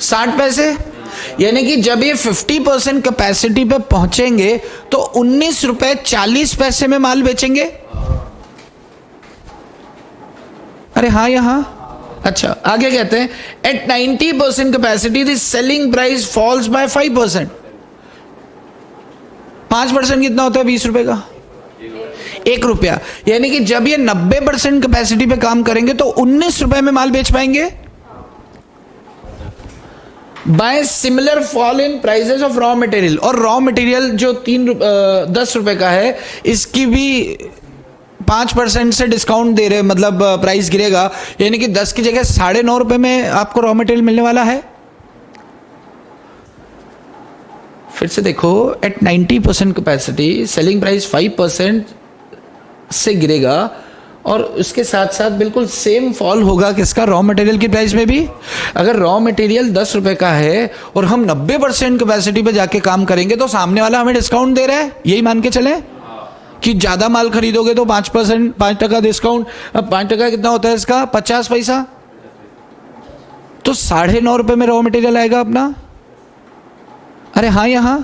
60 पैसे। यानी कि जब ये 50% कैपेसिटी पे पहुंचेंगे तो 19 रुपए 40 पैसे में माल बेचेंगे। अरे हाँ, यहां अच्छा आगे कहते हैं at 90% capacity the selling price falls by 5%। 5% कितना होता है 20 रुपए का? 1 रुपया। यानी कि जब ये 90% कैपेसिटी पे काम करेंगे तो 19 रुपए में माल बेच पाएंगे। By similar fall in prices of raw material, और रॉ मटेरियल जो 10 रुपए का है इसकी भी 5% से डिस्काउंट दे रहे, मतलब प्राइस गिरेगा, यानी कि 10 की जगह 9.5 रुपए में आपको रॉ मटेरियल मिलने वाला है। फिर से देखो, एट 90% कैपेसिटी सेलिंग प्राइस 5% से गिरेगा, और उसके साथ साथ बिल्कुल सेम फॉल होगा किसका? रॉ मटेरियल की प्राइस में भी। अगर रॉ मटेरियल 10 रुपए का है और हम 90% कैपेसिटी पे जाके काम करेंगे तो सामने वाला हमें डिस्काउंट दे रहा है, यही मान के चले कि ज्यादा माल खरीदोगे तो 5% डिस्काउंट। अब 5% कितना होता है इसका? 50 पैसा। तो 9.5 रुपए में रॉ मटेरियल आएगा अपना। अरे हाँ, यहां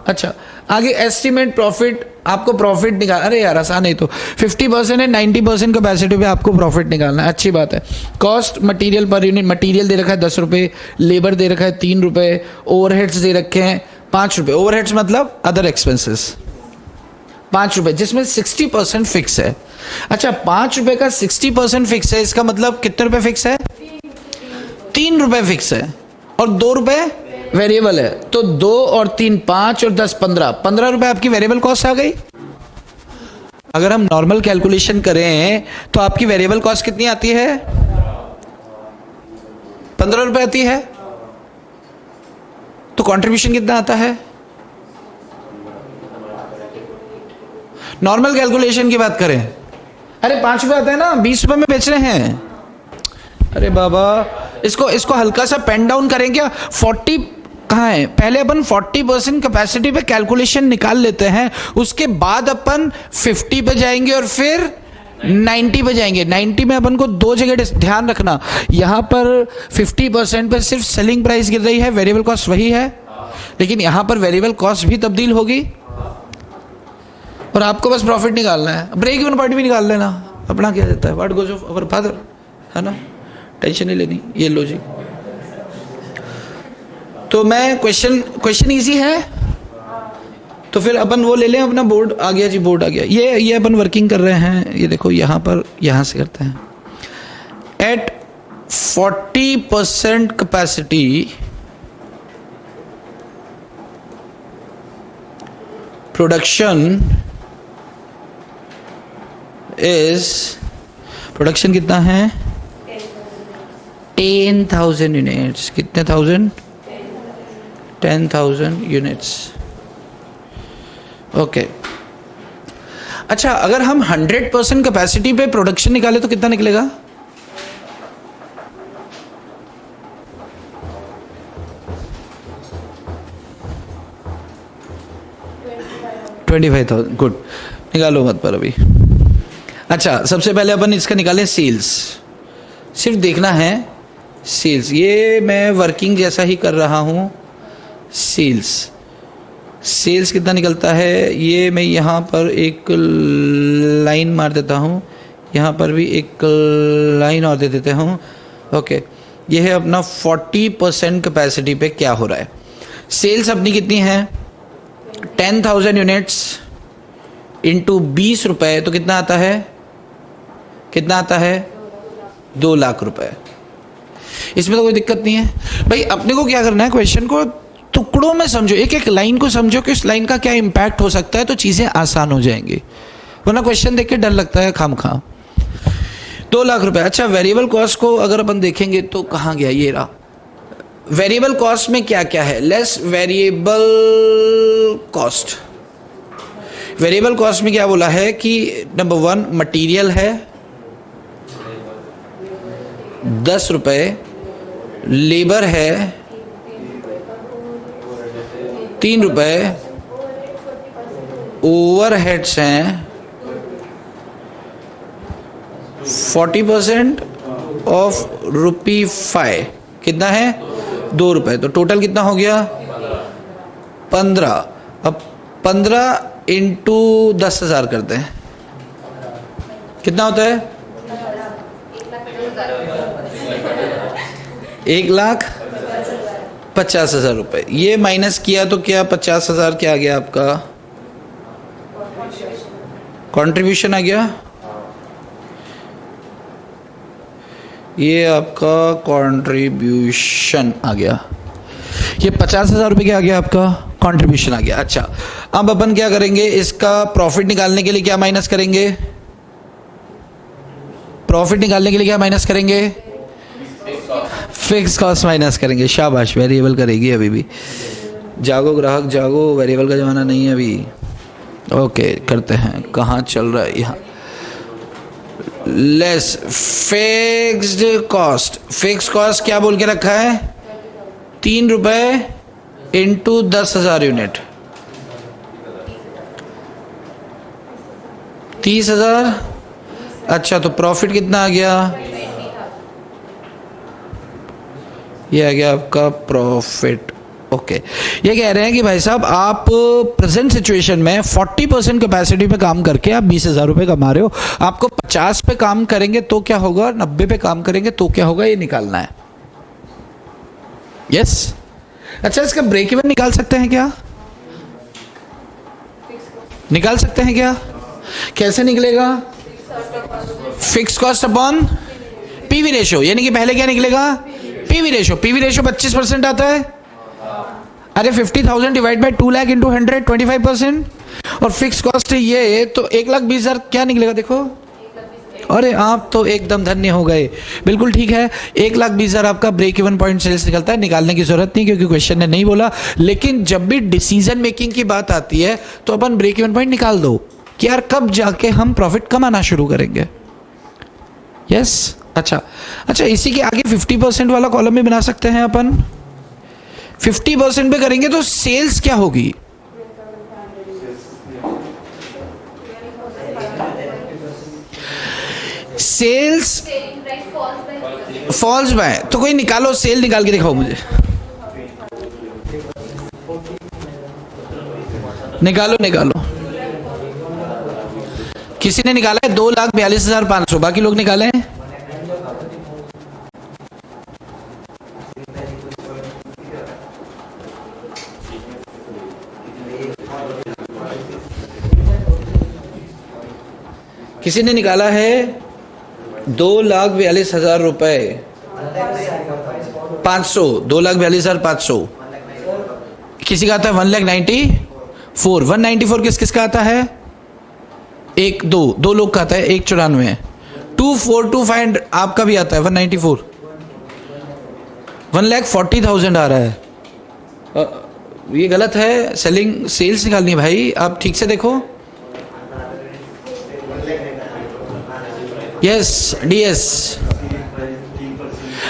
अच्छा आगे एस्टिमेट प्रॉफिट, आपको प्रॉफिट निकाल, अरे यार आसान नहीं, तो 50% है 90% कैपेसिटी पे आपको प्रॉफिट निकालना है, अच्छी बात है। Cost material per unit, material दे रखा है 10 रुपये, लेबर दे रखा है 3 रुपये, ओवरहेड्स दे रखे हैं 5 रुपये, ओवरहेड्स मतलब अदर एक्सपेंसेस 5 रुपये, जिसमें 60% फिक्स है। अच्छा 5 रुपये का 60% फिक्स है, इसका मतलब कितने रुपए फिक्स है? 3 रुपए फिक्स है और 2 रुपए वेरिएबल है, तो 2 और 3 5 और 10 15 रुपए आपकी वेरिएबल कॉस्ट आ गई। अगर हम नॉर्मल कैलकुलेशन करें तो आपकी वेरिएबल कॉस्ट कितनी आती है? 15 रुपए आती है। तो कंट्रीब्यूशन कितना आता है? नॉर्मल कैलकुलेशन की बात करें, अरे 5 रुपए आता है ना, 20 रुपए में बेच रहे हैं। अरे बाबा, इसको हल्का सा पेन डाउन करें क्या? 40 कहाँ है? पहले अपन 40% कैपेसिटी पे कैलकुलेशन निकाल लेते हैं, उसके बाद अपन 50 पे जाएंगे और फिर 90 पे जाएंगे। 90 में अपन को 2 जगह ध्यान रखना, यहां पर 50% पे सिर्फ सेलिंग प्राइस गिर रही है, वेरिएबल कॉस्ट वही है, लेकिन यहां पर वेरिएबल कॉस्ट भी तब्दील होगी और आपको बस प्रॉफिट निकालना है। ब्रेक इवन पॉइंट भी निकाल लेना, अपना क्या देता है, what goes of our father, है ना, टेंशन नहीं लेनी। ये लो जी, तो मैं क्वेश्चन इजी है, तो फिर अपन वो ले लें, अपना बोर्ड आ गया जी, बोर्ड आ गया। ये अपन वर्किंग कर रहे हैं, ये देखो यहां पर, यहां से करते हैं। एट 40% कैपेसिटी प्रोडक्शन कितना है? 10,000 यूनिट्स। कितने थाउजेंड? 10,000 यूनिट्स। ओके। अच्छा, अगर हम 100% कैपेसिटी पे प्रोडक्शन निकाले तो कितना निकलेगा? $25,000। गुड, निकालो मत पर अभी। अच्छा, सबसे पहले अपन इसका निकालें सेल्स, सिर्फ देखना है सेल्स। ये मैं वर्किंग जैसा ही कर रहा हूँ। सेल्स कितना निकलता है? ये मैं यहाँ पर एक लाइन मार देता हूँ, यहाँ पर भी एक लाइन और दे देते हूँ। ओके, ये है अपना 40% कैपेसिटी पे क्या हो रहा है। सेल्स अपनी कितनी है? 10,000 यूनिट्स इंटू 20 रुपए, तो कितना आता है? 2 लाख रुपए। इसमें तो कोई दिक्कत नहीं है भाई। अपने को क्या करना है, क्वेश्चन को टुकड़ों में समझो, एक एक लाइन को समझो कि इस लाइन का क्या इंपैक्ट हो सकता है, तो चीजें आसान हो जाएंगी। वरना क्वेश्चन देख के डर लगता है खामखा। 2 लाख रुपए। अच्छा, वेरिएबल कॉस्ट को अगर अपन देखेंगे तो कहाँ गया? ये रहा। वेरिएबल कॉस्ट में क्या क्या है? Less variable cost. Variable cost में क्या बोला है कि नंबर 1 मटेरियल है 10 रुपए, लेबर है 3 रुपए, ओवरहेड्स हैं 40% ऑफ ₹5, कितना है? 2 रुपए। तो टोटल कितना हो गया? 15। अब 15 इंटू 10,000 करते हैं, कितना होता है? 1,50,000 रुपए। ये माइनस किया तो क्या 50,000 क्या आ गया आपका? कंट्रीब्यूशन आ गया। ये आपका कंट्रीब्यूशन आ गया। ये 50,000 रुपए क्या आ गया आपका? कंट्रीब्यूशन आ गया। अच्छा, अब अपन क्या करेंगे, इसका प्रॉफिट निकालने के लिए क्या माइनस करेंगे? प्रॉफिट निकालने के लिए क्या माइनस करेंगे? फिक्स कॉस्ट माइनस करेंगे। शाबाश, वेरिएबल करेगी अभी भी। जागो ग्राहक जागो, वेरिएबल का जमाना नहीं है अभी। ओके, करते हैं। कहाँ चल रहा है? यहाँ less fixed cost. Fix cost क्या बोल के रखा है? 3 रुपए इंटू 10,000 यूनिट, 30,000। अच्छा, तो प्रॉफिट कितना आ गया? ये आ गया आपका प्रॉफिट। ओके ये कह रहे हैं कि भाई साहब आप प्रेजेंट सिचुएशन में 40% कैपेसिटी पे काम करके आप 20,000 रुपये कमा रहे हो, आपको 50 पे काम करेंगे तो क्या होगा, 90 पे काम करेंगे तो क्या होगा, ये निकालना है। यस अच्छा इसका ब्रेक इवन निकाल सकते हैं क्या, निकाल सकते हैं क्या, कैसे निकलेगा, fix cost upon PV ratio, यानी कि पहले क्या निकलेगा, पीवी रेशो। पीवी रेशो 25% आता है, अरे 50,000 डिवाइड बाय 2 लाख इंटू 100 25%, और फिक्स कॉस्ट ये तो 1,20,000 क्या निकलेगा देखो, अरे आप तो एकदम धन्य हो गए, बिल्कुल ठीक है। 1,20,000 आपका ब्रेक इवन पॉइंट सेल्स निकलता है, निकालने की जरूरत नहीं क्योंकि क्वेश्चन ने नहीं बोला, लेकिन जब भी डिसीजन मेकिंग की बात आती है तो अपन ब्रेक इवन पॉइंट निकाल दो कि यार कब जाके हम प्रॉफिट कमाना शुरू करेंगे। यस अच्छा इसी के आगे 50% वाला कॉलम भी बना सकते हैं अपन। 50% पे करेंगे तो सेल्स क्या होगी, सेल्स फॉल्स बाय, तो कोई निकालो, सेल निकाल के दिखाओ मुझे, निकालो। किसी ने निकाला है 2,42,500, बाकी लोग निकाले हैं। किसी ने निकाला है 2,42,000 रुपए 500, 2,42,500। किसी का आता है 1,94,000, 194 किस किस का आता है, दो लोग का आता है, 1,94, 2,42,500 आपका भी आता है 194, 1,40,000 आ रहा है। ये गलत है, सेल्स निकालनी है भाई, आप ठीक से देखो। यस डीएस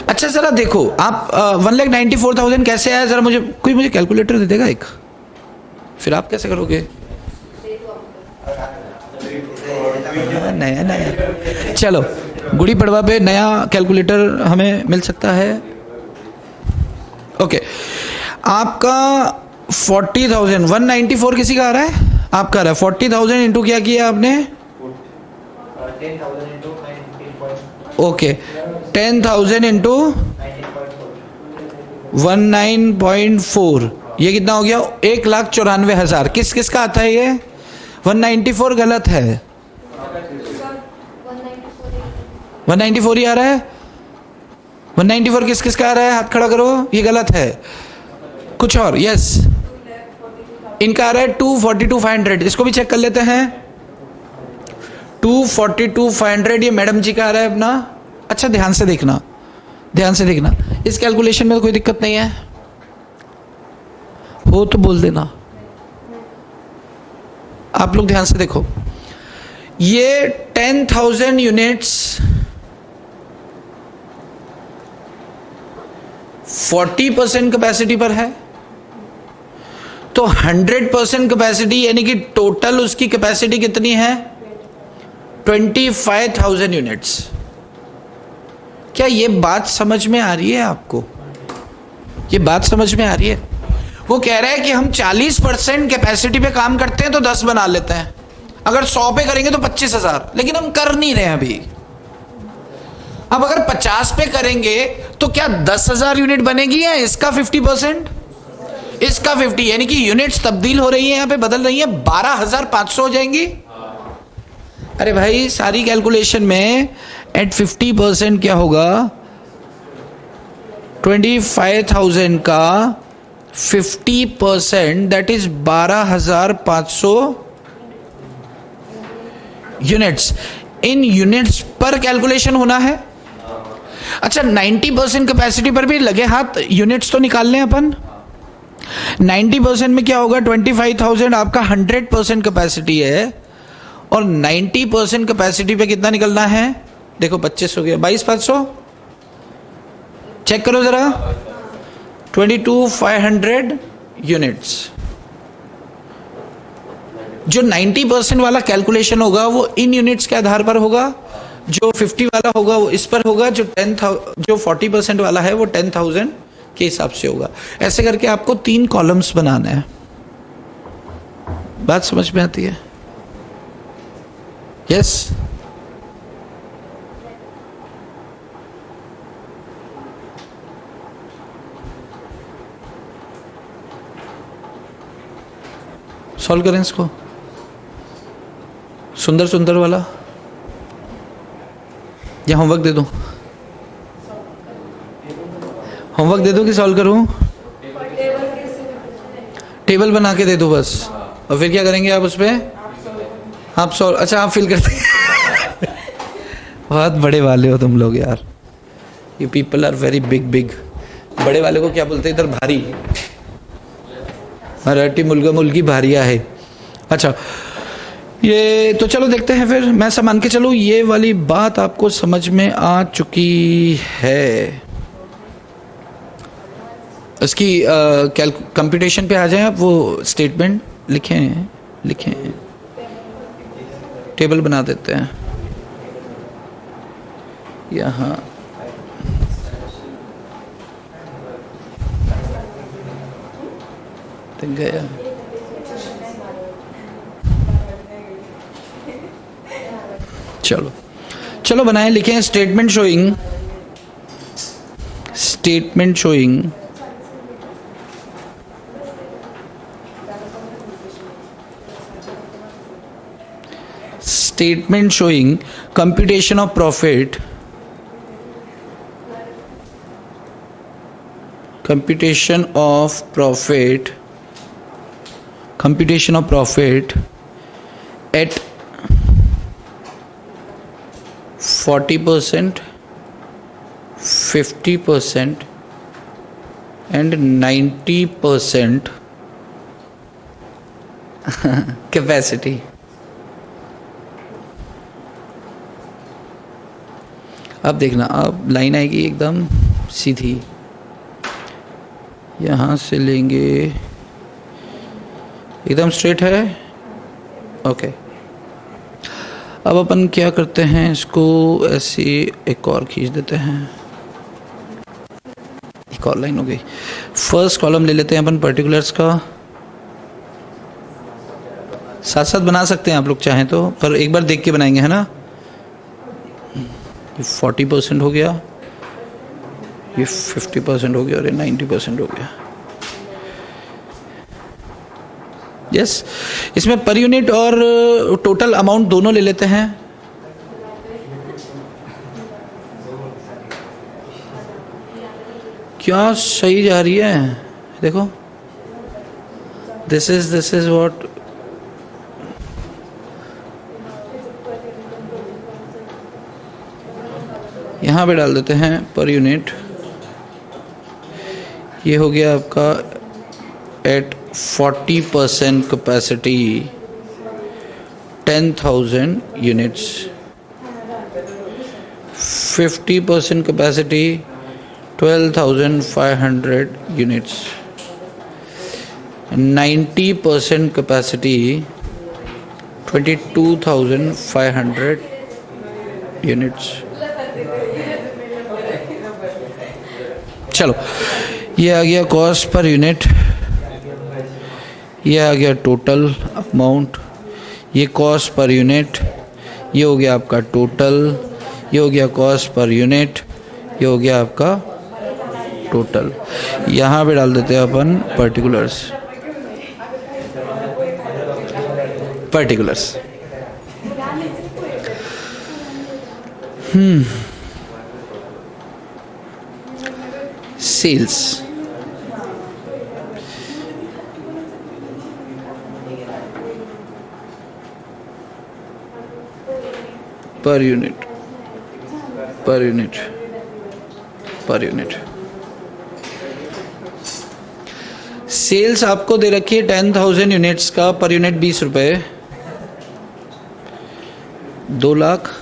अच्छा जरा देखो आप 1,94,000 कैसे आया, जरा मुझे कैलकुलेटर दे देगा एक, फिर आप कैसे करोगे, नया चलो गुड़ी पड़वा पे नया कैलकुलेटर हमें मिल सकता है। ओके आपका 40,000 194 किसी का आ रहा है, आपका आ रहा है 40,000 इंटू क्या किया आपने, ओके 10,000 इंटू 19.4, ये कितना हो गया, 1,94,000। किस किस का आता है ये, 194 गलत है, 194 ही आ रहा है, 194 किस किस का आ रहा है, हाथ खड़ा करो, ये गलत है, कुछ और। यस इनका आ रहा है 242,500, इसको भी चेक कर लेते हैं। 242,500 ये मैडम जी का आ रहा है अपना। अच्छा ध्यान से देखना, इस कैलकुलेशन में तो कोई दिक्कत नहीं है, हो तो बोल देना। आप लोग ध्यान से देखो, ये 10,000 यूनिट्स 40% कैपेसिटी पर है, तो 100% कैपेसिटी यानी कि टोटल उसकी कैपेसिटी कितनी है, 25,000 यूनिट्स। क्या ये बात समझ में आ रही है आपको, ये बात समझ में आ रही है। वो कह रहा है कि हम 40% कैपेसिटी पे काम करते हैं तो 10 बना लेते हैं, अगर 100 पे करेंगे तो 25,000, लेकिन हम कर नहीं रहे हैं अभी। अब अगर 50 पे करेंगे तो क्या 10,000 यूनिट बनेगी या इसका 50%, इसका 50, यानी कि यूनिट्स तब्दील हो रही है, यहाँ पे बदल रही है, 12,500 हो जाएंगी। अरे भाई सारी कैलकुलेशन में एट 50% क्या होगा, 25,000 का 50% that is 12,500 units. In units पर कैलकुलेशन होना है। अच्छा 90% कैपेसिटी पर भी लगे हाथ यूनिट्स तो निकाल लें अपन। 90% में क्या होगा, 25,000 आपका 100% कैपेसिटी है, और 90% कैपेसिटी पे कितना निकलना है, देखो 25 हो गया, 22,500 चेक करो जरा, 22,500 यूनिट्स। जो 90% वाला कैलकुलेशन होगा वो इन यूनिट्स के आधार पर होगा, जो 50 वाला होगा वो इस पर होगा, जो 40% वाला है वो 10,000 के हिसाब से होगा। ऐसे करके आपको 3 कॉलम्स बनाना है। बात समझ में आती है? यस। सॉल्व करें इसको। सुंदर सुंदर वाला या होमवर्क दे दूं? होमवर्क दे दूं कि सॉल्व करूं? टेबल बना के दे दो बस। और फिर क्या करेंगे आप उस पर? आप सॉल्व, अच्छा आप फिल करते बहुत बड़े वाले हो तुम लोग यार। You people are very big big. बड़े वाले को क्या बोलते हैं इधर? भारी। मराठी मुलगा मुलगी भारिया है। अच्छा, ये तो चलो देखते हैं फिर। मैं सब मान के चलूँ ये वाली बात आपको समझ में आ चुकी है। इसकी कंप्यूटेशन पे आ जाए आप। वो स्टेटमेंट लिखें टेबल बना देते हैं यहाँ। गया चलो चलो बनाएं, लिखें statement showing statement showing computation of profit at 40%, 50% and 90% capacity। अब देखना, अब लाइन आएगी एकदम सीधी, यहाँ से लेंगे एकदम स्ट्रेट है। ओके, अब अपन क्या करते हैं, इसको ऐसे एक और खींच देते हैं। एक और लाइन हो गई। फर्स्ट कॉलम ले लेते हैं अपन पर्टिकुलर्स का। साथ साथ बना सकते हैं आप लोग चाहें तो, पर एक बार देख के बनाएंगे, है ना। 40% हो गया, ये 50% हो गया और ये 90% हो गया। यस, इसमें पर यूनिट और टोटल अमाउंट दोनों ले लेते हैं। क्या सही जा रही है, देखो। दिस इज व्हाट यहाँ पे डाल देते हैं पर यूनिट। ये हो गया आपका at 40% capacity 10,000 units, 50% capacity 12,500 units, 90% capacity 22,500 units. चलो, ये आ गया कॉस्ट पर यूनिट, ये आ गया टोटल अमाउंट, ये कॉस्ट पर यूनिट, ये हो गया आपका टोटल, ये हो गया कॉस्ट पर यूनिट, ये हो गया आपका टोटल। यहाँ पे डाल देते हैं अपन particulars. Sales, per unit, sales आपको दे रखी है 10,000 यूनिट्स का, पर यूनिट 20 रुपए, 2 लाख।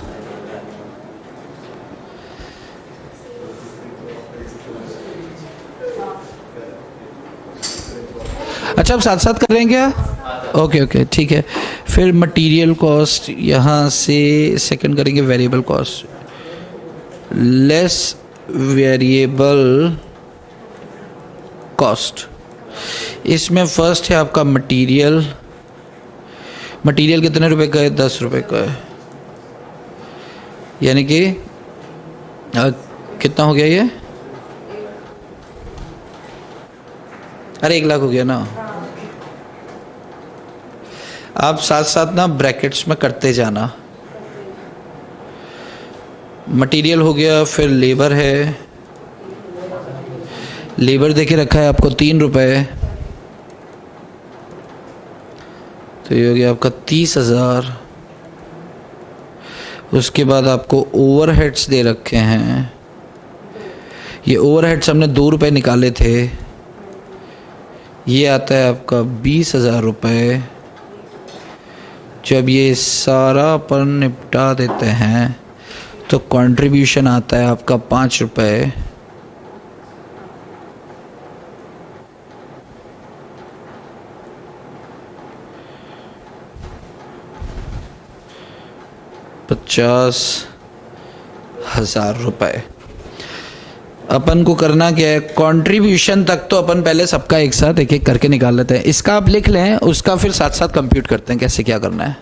अच्छा, अब साथ साथ कर रहे हैं क्या? ओके ठीक है। फिर मटेरियल कॉस्ट, यहाँ से सेकंड करेंगे variable cost, less variable cost. इसमें फर्स्ट है आपका मटेरियल। मटेरियल कितने रुपए का है? 10 रुपए का है। यानी कि कितना हो गया ये? अरे 1 लाख हो गया ना। आप साथ साथ ना ब्रैकेट्स में करते जाना। मटेरियल हो गया, फिर लेबर है। लेबर देके रखा है आपको 3 रुपए, तो ये हो गया आपका 30,000। उसके बाद आपको ओवरहेड्स दे रखे हैं। ये ओवरहेड्स हमने 2 रुपए निकाले थे, ये आता है आपका 20,000 रुपये। जब ये सारा अपन निपटा देते हैं तो कंट्रीब्यूशन आता है आपका 5 रुपये। ₹50,000। अपन को करना क्या है? कंट्रीब्यूशन तक तो अपन पहले सबका एक साथ एक एक करके निकाल लेते हैं। इसका आप लिख लें, उसका फिर साथ साथ कंप्यूट करते हैं कैसे क्या करना है।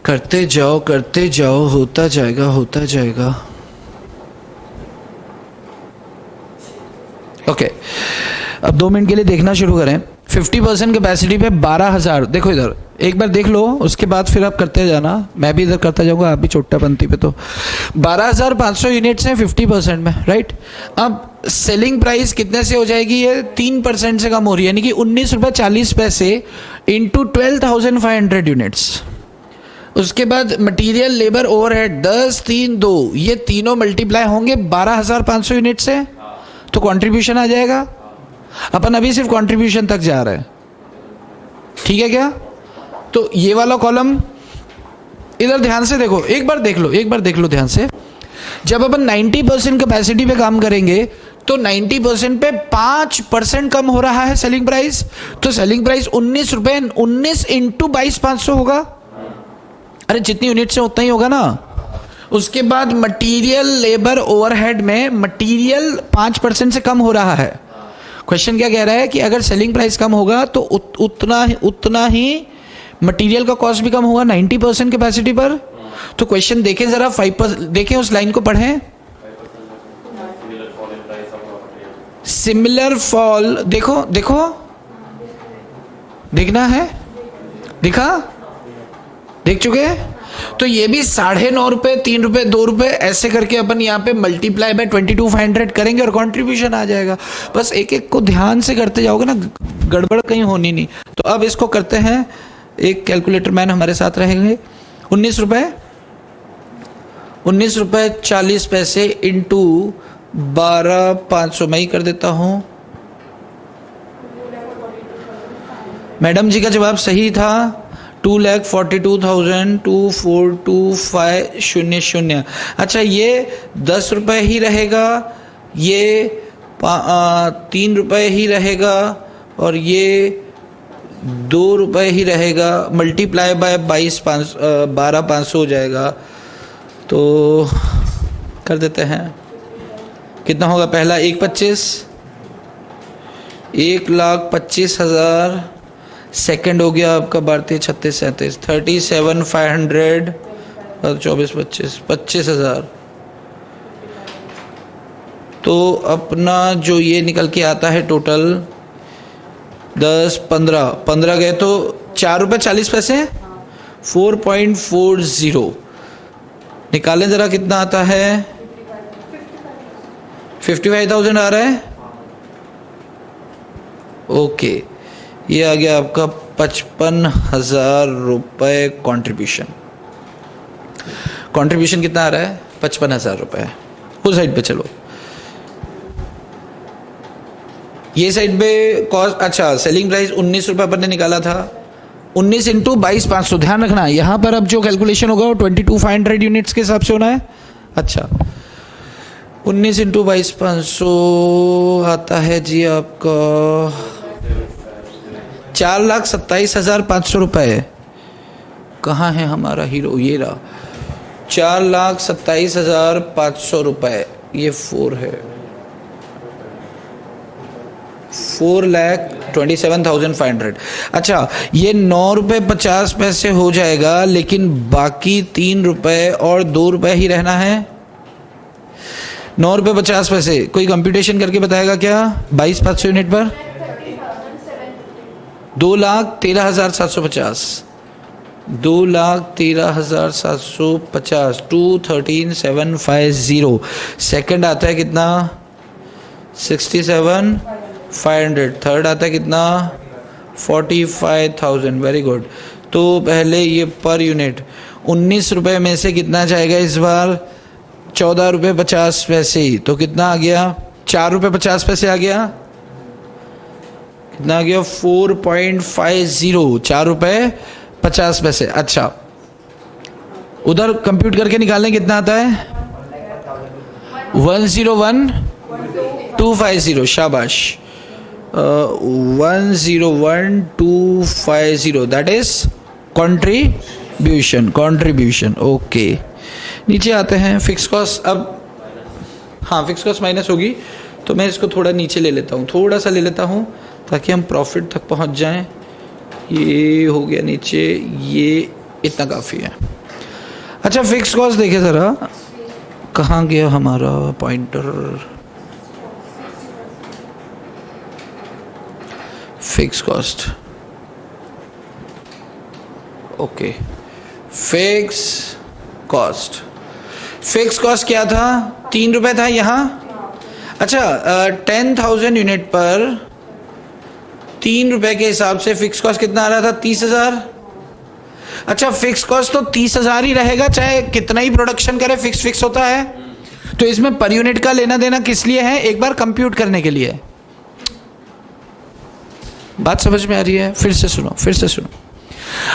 करते जाओ, होता जाएगा, होता जाएगा। ओके, अब 2 मिनट के लिए देखना शुरू करें। 50% कैपेसिटी पे 12,000। देखो इधर एक बार देख लो, उसके बाद फिर आप करते जाना। मैं भी इधर करता जाऊंगा, आप भी चोट्टा पंक्ति पे। तो 12,500 यूनिट्स हैं 50% में, राइट। अब सेलिंग प्राइस कितने से हो जाएगी? ये 3% से कम हो रही है, यानी कि 19 रुपये 40 पैसे इंटू 12,500 यूनिट्स। उसके बाद मटेरियल, लेबर, ओवरहेड 10, 3, 2, ये तीनों मल्टीप्लाई होंगे 12,500 यूनिट से, तो कंट्रीब्यूशन आ जाएगा। अपन अभी सिर्फ कंट्रीब्यूशन तक जा रहे हैं, ठीक है क्या? तो ये वाला कॉलम इधर ध्यान से देखो, एक बार देख लो ध्यान से। जब अपन 90% कैपेसिटी पे काम करेंगे तो 90% पे 5% कम हो रहा है सेलिंग प्राइस। तो सेलिंग प्राइस 19 रुपए, 19 इंटू 22,500 होगा। अरे जितनी यूनिट से उतना ही होगा ना। उसके बाद मटेरियल, लेबर, ओवरहेड में मटेरियल 5% से कम हो रहा है। क्वेश्चन क्या कह रहा है कि अगर सेलिंग प्राइस कम होगा तो उतना ही मटेरियल का कॉस्ट भी कम होगा 90% कैपेसिटी पर। तो क्वेश्चन देखें जरा, 5% देखें, उस लाइन को पढ़ें। सिमिलर फॉल, देखो देखना है, देख चुके हैं। तो ये भी 9.5 रुपए, 3 रुपए, 2 रुपए ऐसे करके अपन यहाँ पे मल्टीप्लाई बाय 22,500 करेंगे और कंट्रीब्यूशन आ जाएगा। बस एक एक को ध्यान से करते जाओगे ना, गड़बड़ कहीं होनी नहीं। तो अब इसको करते हैं, एक कैलकुलेटर मैन हमारे साथ रहेंगे। 19 रुपए 40 पैसे इंटू 12,500 मैं ही कर देता हूँ। मैडम जी का जवाब सही था, 2,42,242500। अच्छा, ये 10 रुपये ही रहेगा, ये 3 रुपये ही रहेगा, और ये 2 रुपये ही रहेगा। मल्टीप्लाई बाय 12,500 हो जाएगा। तो कर देते हैं, कितना होगा? पहला 1,25,000। सेकंड हो गया आपका 32, 36, 37, 37,500 और 24, 25, 25,000। तो अपना जो ये निकल के आता है टोटल 10, 15 गए तो 4 रुपये 40 पैसे, 4.40 निकालें जरा, कितना आता है? 55,000 आ रहा है। ओके, ये आ गया आपका 55,000 रुपये कंट्रीब्यूशन। कंट्रीब्यूशन कितना आ रहा है? 55,000 रुपये। उस साइड पे चलो, ये साइड पे कॉस्ट। अच्छा, सेलिंग प्राइस 19 रुपये अपन ने निकाला था, 19 इंटू 22,500। ध्यान रखना यहाँ पर अब जो कैलकुलेशन होगा वो 22,500 यूनिट्स के हिसाब से होना है। अच्छा, 19 इंटू 22,500 आता है जी आपका 4,27,500 रुपये। कहाँ है हमारा हीरो? ये रहा, 4,27,500 रुपये। ये 4 है, 4,27,500। अच्छा, ये 9 रुपये 50 पैसे हो जाएगा, लेकिन बाकी 3 रुपये और 2 रुपये ही रहना है। 9 रुपये 50 पैसे कोई कंप्यूटेशन करके बताएगा क्या? 22,500 यूनिट पर 2,13,750, 2,13,750, 213,750। सेकंड आता है कितना? 67,500। थर्ड आता है कितना? 45,000। Very good. तो पहले ये पर यूनिट 19 रुपये में से कितना जाएगा इस बार? 14 रुपये 50 पैसे। तो कितना आ गया? 4 रुपये 50 पैसे आ गया। कितना आ गया? 4.50, 4 रुपये 50 पैसे। अच्छा, उधर कंप्यूट करके निकालने कितना आता है? 101,250। शाबाश। 101,250, दैट इज कंट्रीब्यूशन। ओके, नीचे आते हैं। फिक्स कॉस्ट अब, हाँ, फिक्स कॉस्ट माइनस होगी, तो मैं इसको थोड़ा नीचे ले लेता हूँ, थोड़ा सा ले लेता हूँ, ताकि हम प्रॉफिट तक पहुँच जाएं। ये हो गया नीचे, ये इतना काफ़ी है। अच्छा, फिक्स कॉस्ट देखे ज़रा, कहाँ गया हमारा pointer? Fix cost, okay, fix cost क्या था? 3 रुपये था यहाँ। अच्छा, 10,000 यूनिट पर 3 रुपए के हिसाब से फिक्स कॉस्ट कितना आ रहा था? 30,000। अच्छा, फिक्स कॉस्ट तो 30,000 ही रहेगा, चाहे कितना ही प्रोडक्शन करे, फिक्स होता है। तो इसमें पर यूनिट का लेना देना किस लिए है? एक बार कंप्यूट करने के लिए। बात समझ में आ रही है? फिर से सुनो।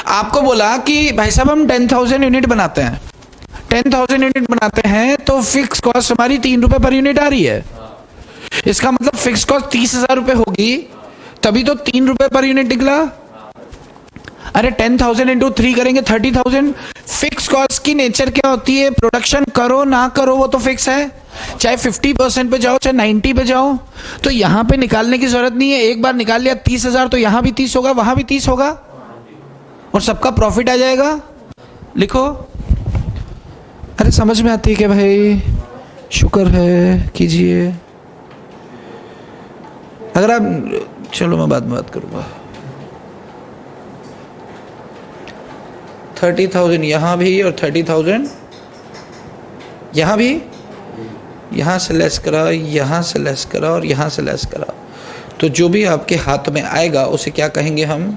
आपको बोला कि भाई साहब हम 10,000 यूनिट बनाते हैं, 10,000 यूनिट बनाते हैं, तो फिक्स कॉस्ट हमारी 3 रुपए पर यूनिट आ रही है। इसका मतलब फिक्स कॉस्ट 30,000 रुपए होगी, तभी तो 3 रुपए पर यूनिट निकला। अरे 10,000 इंटू 3 करेंगे 30,000। फिक्स कॉस्ट की नेचर क्या होती है? प्रोडक्शन करो ना करो वो तो फिक्स है, चाहे 50% पे जाओ चाहे 90 पे जाओ। तो यहां पे निकालने की जरूरत नहीं है, एक बार निकाल लिया 30,000, तो यहां भी 30 होगा, वहां भी 30 होगा, और सबका प्रॉफिट आ जाएगा। लिखो। अरे समझ में आती है क्या भाई? शुक्र है, कीजिए। अगर आप, चलो मैं बाद में बात करूंगा। 30,000 यहाँ भी और 30,000 यहाँ भी, यहाँ से लेस करा, यहाँ से लेस करा और यहाँ से लेस करा, तो जो भी आपके हाथ में आएगा उसे क्या कहेंगे हम?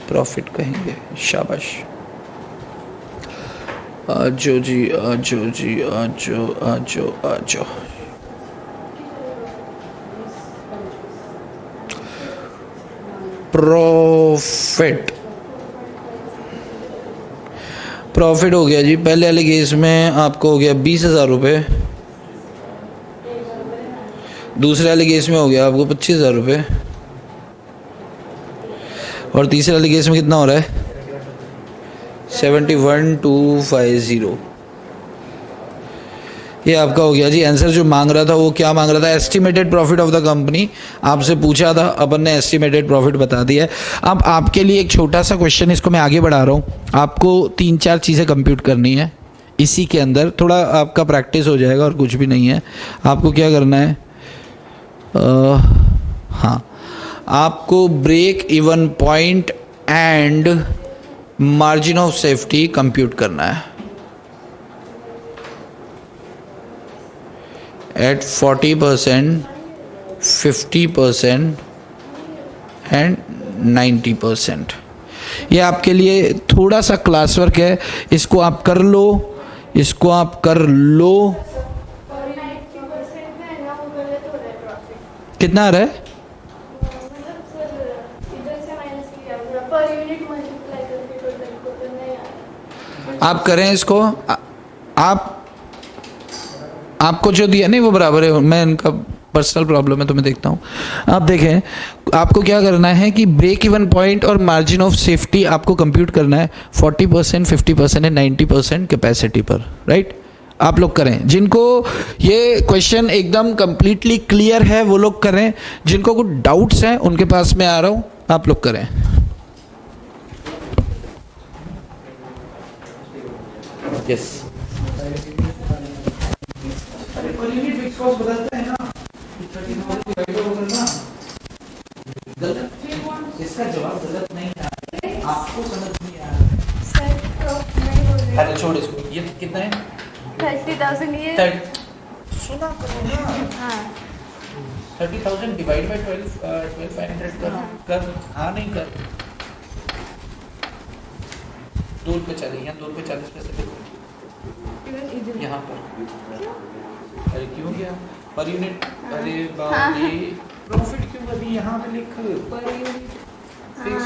प्रॉफिट कहेंगे। शाबाश। आजो जी, आजो जी, आजो आजो आजो। प्रॉफिट हो गया जी। पहले वाले केस में आपको हो गया 20,000 रुपये, दूसरे वाले केस में हो गया आपको 25,000 रुपये, और तीसरे वाले केस में कितना हो रहा है? 71,250। ये आपका हो गया जी। आंसर जो मांग रहा था वो क्या मांग रहा था? Estimated profit of the company. आपसे पूछा था, अपन ने एस्टिमेटेड प्रॉफिट बता दिया। अब आपके लिए एक छोटा सा क्वेश्चन, इसको मैं आगे बढ़ा रहा हूँ। आपको 3-4 चीज़ें कंप्यूट करनी है इसी के अंदर, थोड़ा आपका प्रैक्टिस हो जाएगा और कुछ भी नहीं है। आपको क्या करना है? हाँ, आपको break even point and margin of safety compute करना है at 40%, 50% एंड 90%। ये आपके लिए थोड़ा सा क्लास वर्क है, इसको आप कर लो, इसको आप कर लो। कितना आ रहा है? आप करें इसको, आप आपको जो दिया नहीं वो बराबर है, मैं इनका पर्सनल प्रॉब्लम है तो मैं देखता हूँ। आप देखें, आपको क्या करना है कि ब्रेक इवन पॉइंट और मार्जिन ऑफ सेफ्टी आपको कंप्यूट करना है 40%, 50% एंड 90% कैपेसिटी पर, राइट? आप लोग करें, जिनको ये क्वेश्चन एकदम कंप्लीटली क्लियर है वो लोग करें, जिनको कुछ डाउट्स हैं उनके पास मैं आ रहा हूँ, आप लोग करें। यस इसका जवाब गलत नहीं है, आपको समझ नहीं आ रहा। अरे छोड़ इसको, ये कितना है? 30,000 ये सुना करो ना। 30,000 डिवाइड बाय 12,500 कर हाँ नहीं कर 2 रुपये 40, यहाँ 2 रुपये 40 पैसे देखो यहाँ पर। अरे क्यों गया पर यूनिट? अरे बाप रे, प्रॉफिट क्यों अभी यहाँ पे लिख पर यूनिट फिक्स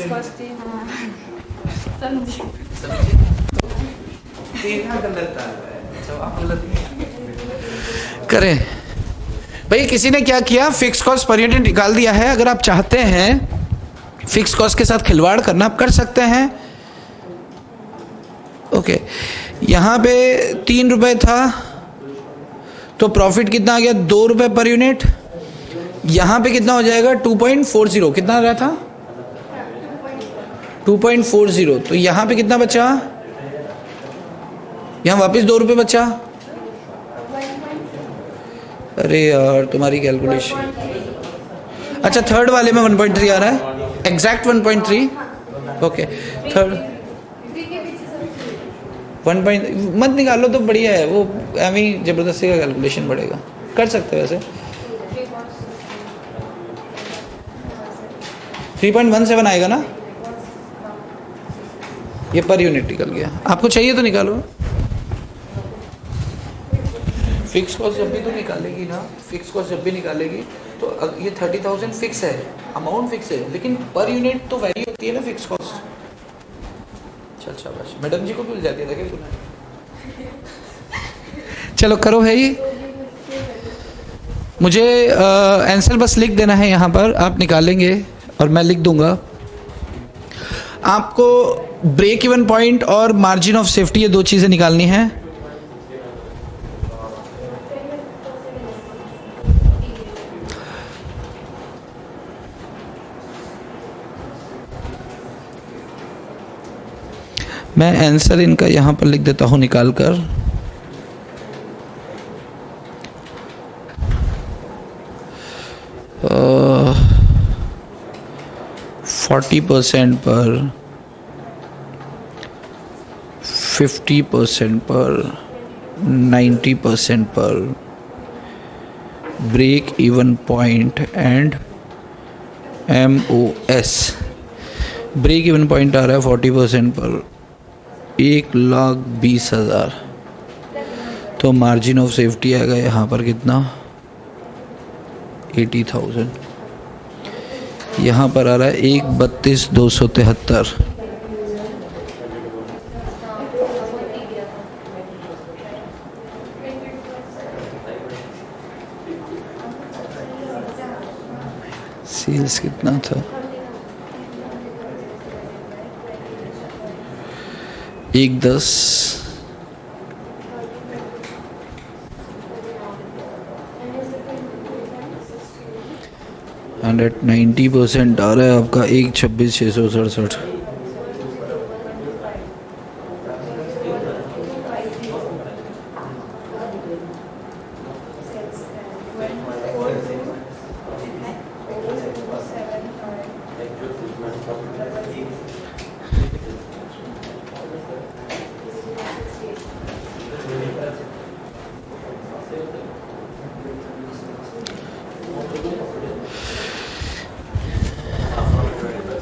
कॉस्ट समझे? देखना गलत आ रहा है, जवाब गलत नहीं करें भाई। किसी ने क्या किया, फिक्स कॉस्ट पर यूनिट निकाल दिया है। अगर आप चाहते हैं फिक्स कॉस्ट के साथ खिलवाड़ करना, आप कर सकते हैं। ओके, यहाँ पे 3 रुपए था तो प्रॉफिट कितना आ गया? 2 रुपए पर यूनिट। यहाँ पे कितना हो जाएगा? 2.40। कितना आ रहा था? 2.40। तो यहाँ पे कितना बचा? यहाँ वापस 2 रुपए बचा। अरे यार तुम्हारी कैलकुलेशन, अच्छा थर्ड वाले में 1.3 आ रहा है, एग्जैक्ट 1.3। Okay third 1. मत निकालो तो बढ़िया है, वो एम ही जबरदस्ती का कैलकुलेशन बढ़ेगा। कर सकते हो वैसे। 3.17 आएगा ना, ये पर यूनिट निकल गया। आपको चाहिए तो निकालो। फिक्स कॉस्ट जब भी तो निकालेगी ना, फिक्स कॉस्ट जब भी निकालेगी तो ये 30,000 फिक्स है, अमाउंट फिक्स है, लेकिन पर यूनिट तो वैरी होती है ना फिक्स कॉस्ट। अच्छा बस मैडम जी को भूल जाती है क्या? चलो करो भाई, मुझे आंसर बस लिख देना है यहाँ पर, आप निकालेंगे और मैं लिख दूंगा। आपको ब्रेक इवन पॉइंट और मार्जिन ऑफ सेफ्टी, ये 2 चीजें निकालनी है। मैं आंसर इनका यहाँ पर लिख देता हूँ निकाल कर। uh, 40% पर, 50% पर, 90% पर, break even point and MOS। Break even point आ रहा है 40% पर 1,20,000। तो मार्जिन ऑफ सेफ्टी आएगा यहाँ पर कितना? 80,000। यहाँ पर आ रहा है 1,32,273। सेल्स कितना था? 1,10। 90% आ रहा है आपका 1,26,667।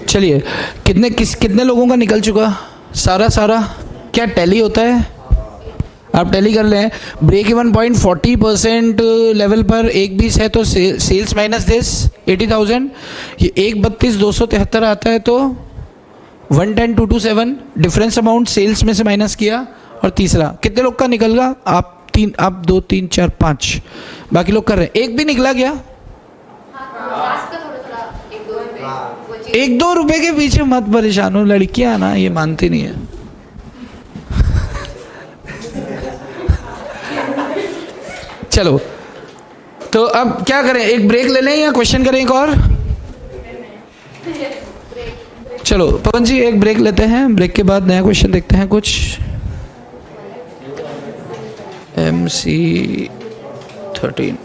चलिए कितने लोगों का निकल चुका? सारा क्या टैली होता है? आप टैली कर लें। ब्रेक इवन पॉइंट 40% लेवल पर 1,20 है तो सेल्स माइनस दिस 80,000, ये 1,32,273 आता है तो 110,227 डिफरेंस अमाउंट सेल्स में से माइनस किया। और तीसरा कितने लोग का निकल गया? आप तीन, आप 2 3 4 5, बाकी लोग कर रहे हैं। एक भी निकला क्या? लास्ट का थोड़ा थोड़ा 1-2 रुपए 1-2 रुपए के पीछे मत परेशान हो, लड़कियां ना ये मानती नहीं है। चलो तो अब क्या करें, एक ब्रेक ले लें या क्वेश्चन करें एक और? चलो पवन जी एक ब्रेक लेते हैं, ब्रेक के बाद नया क्वेश्चन देखते हैं कुछ। MC 13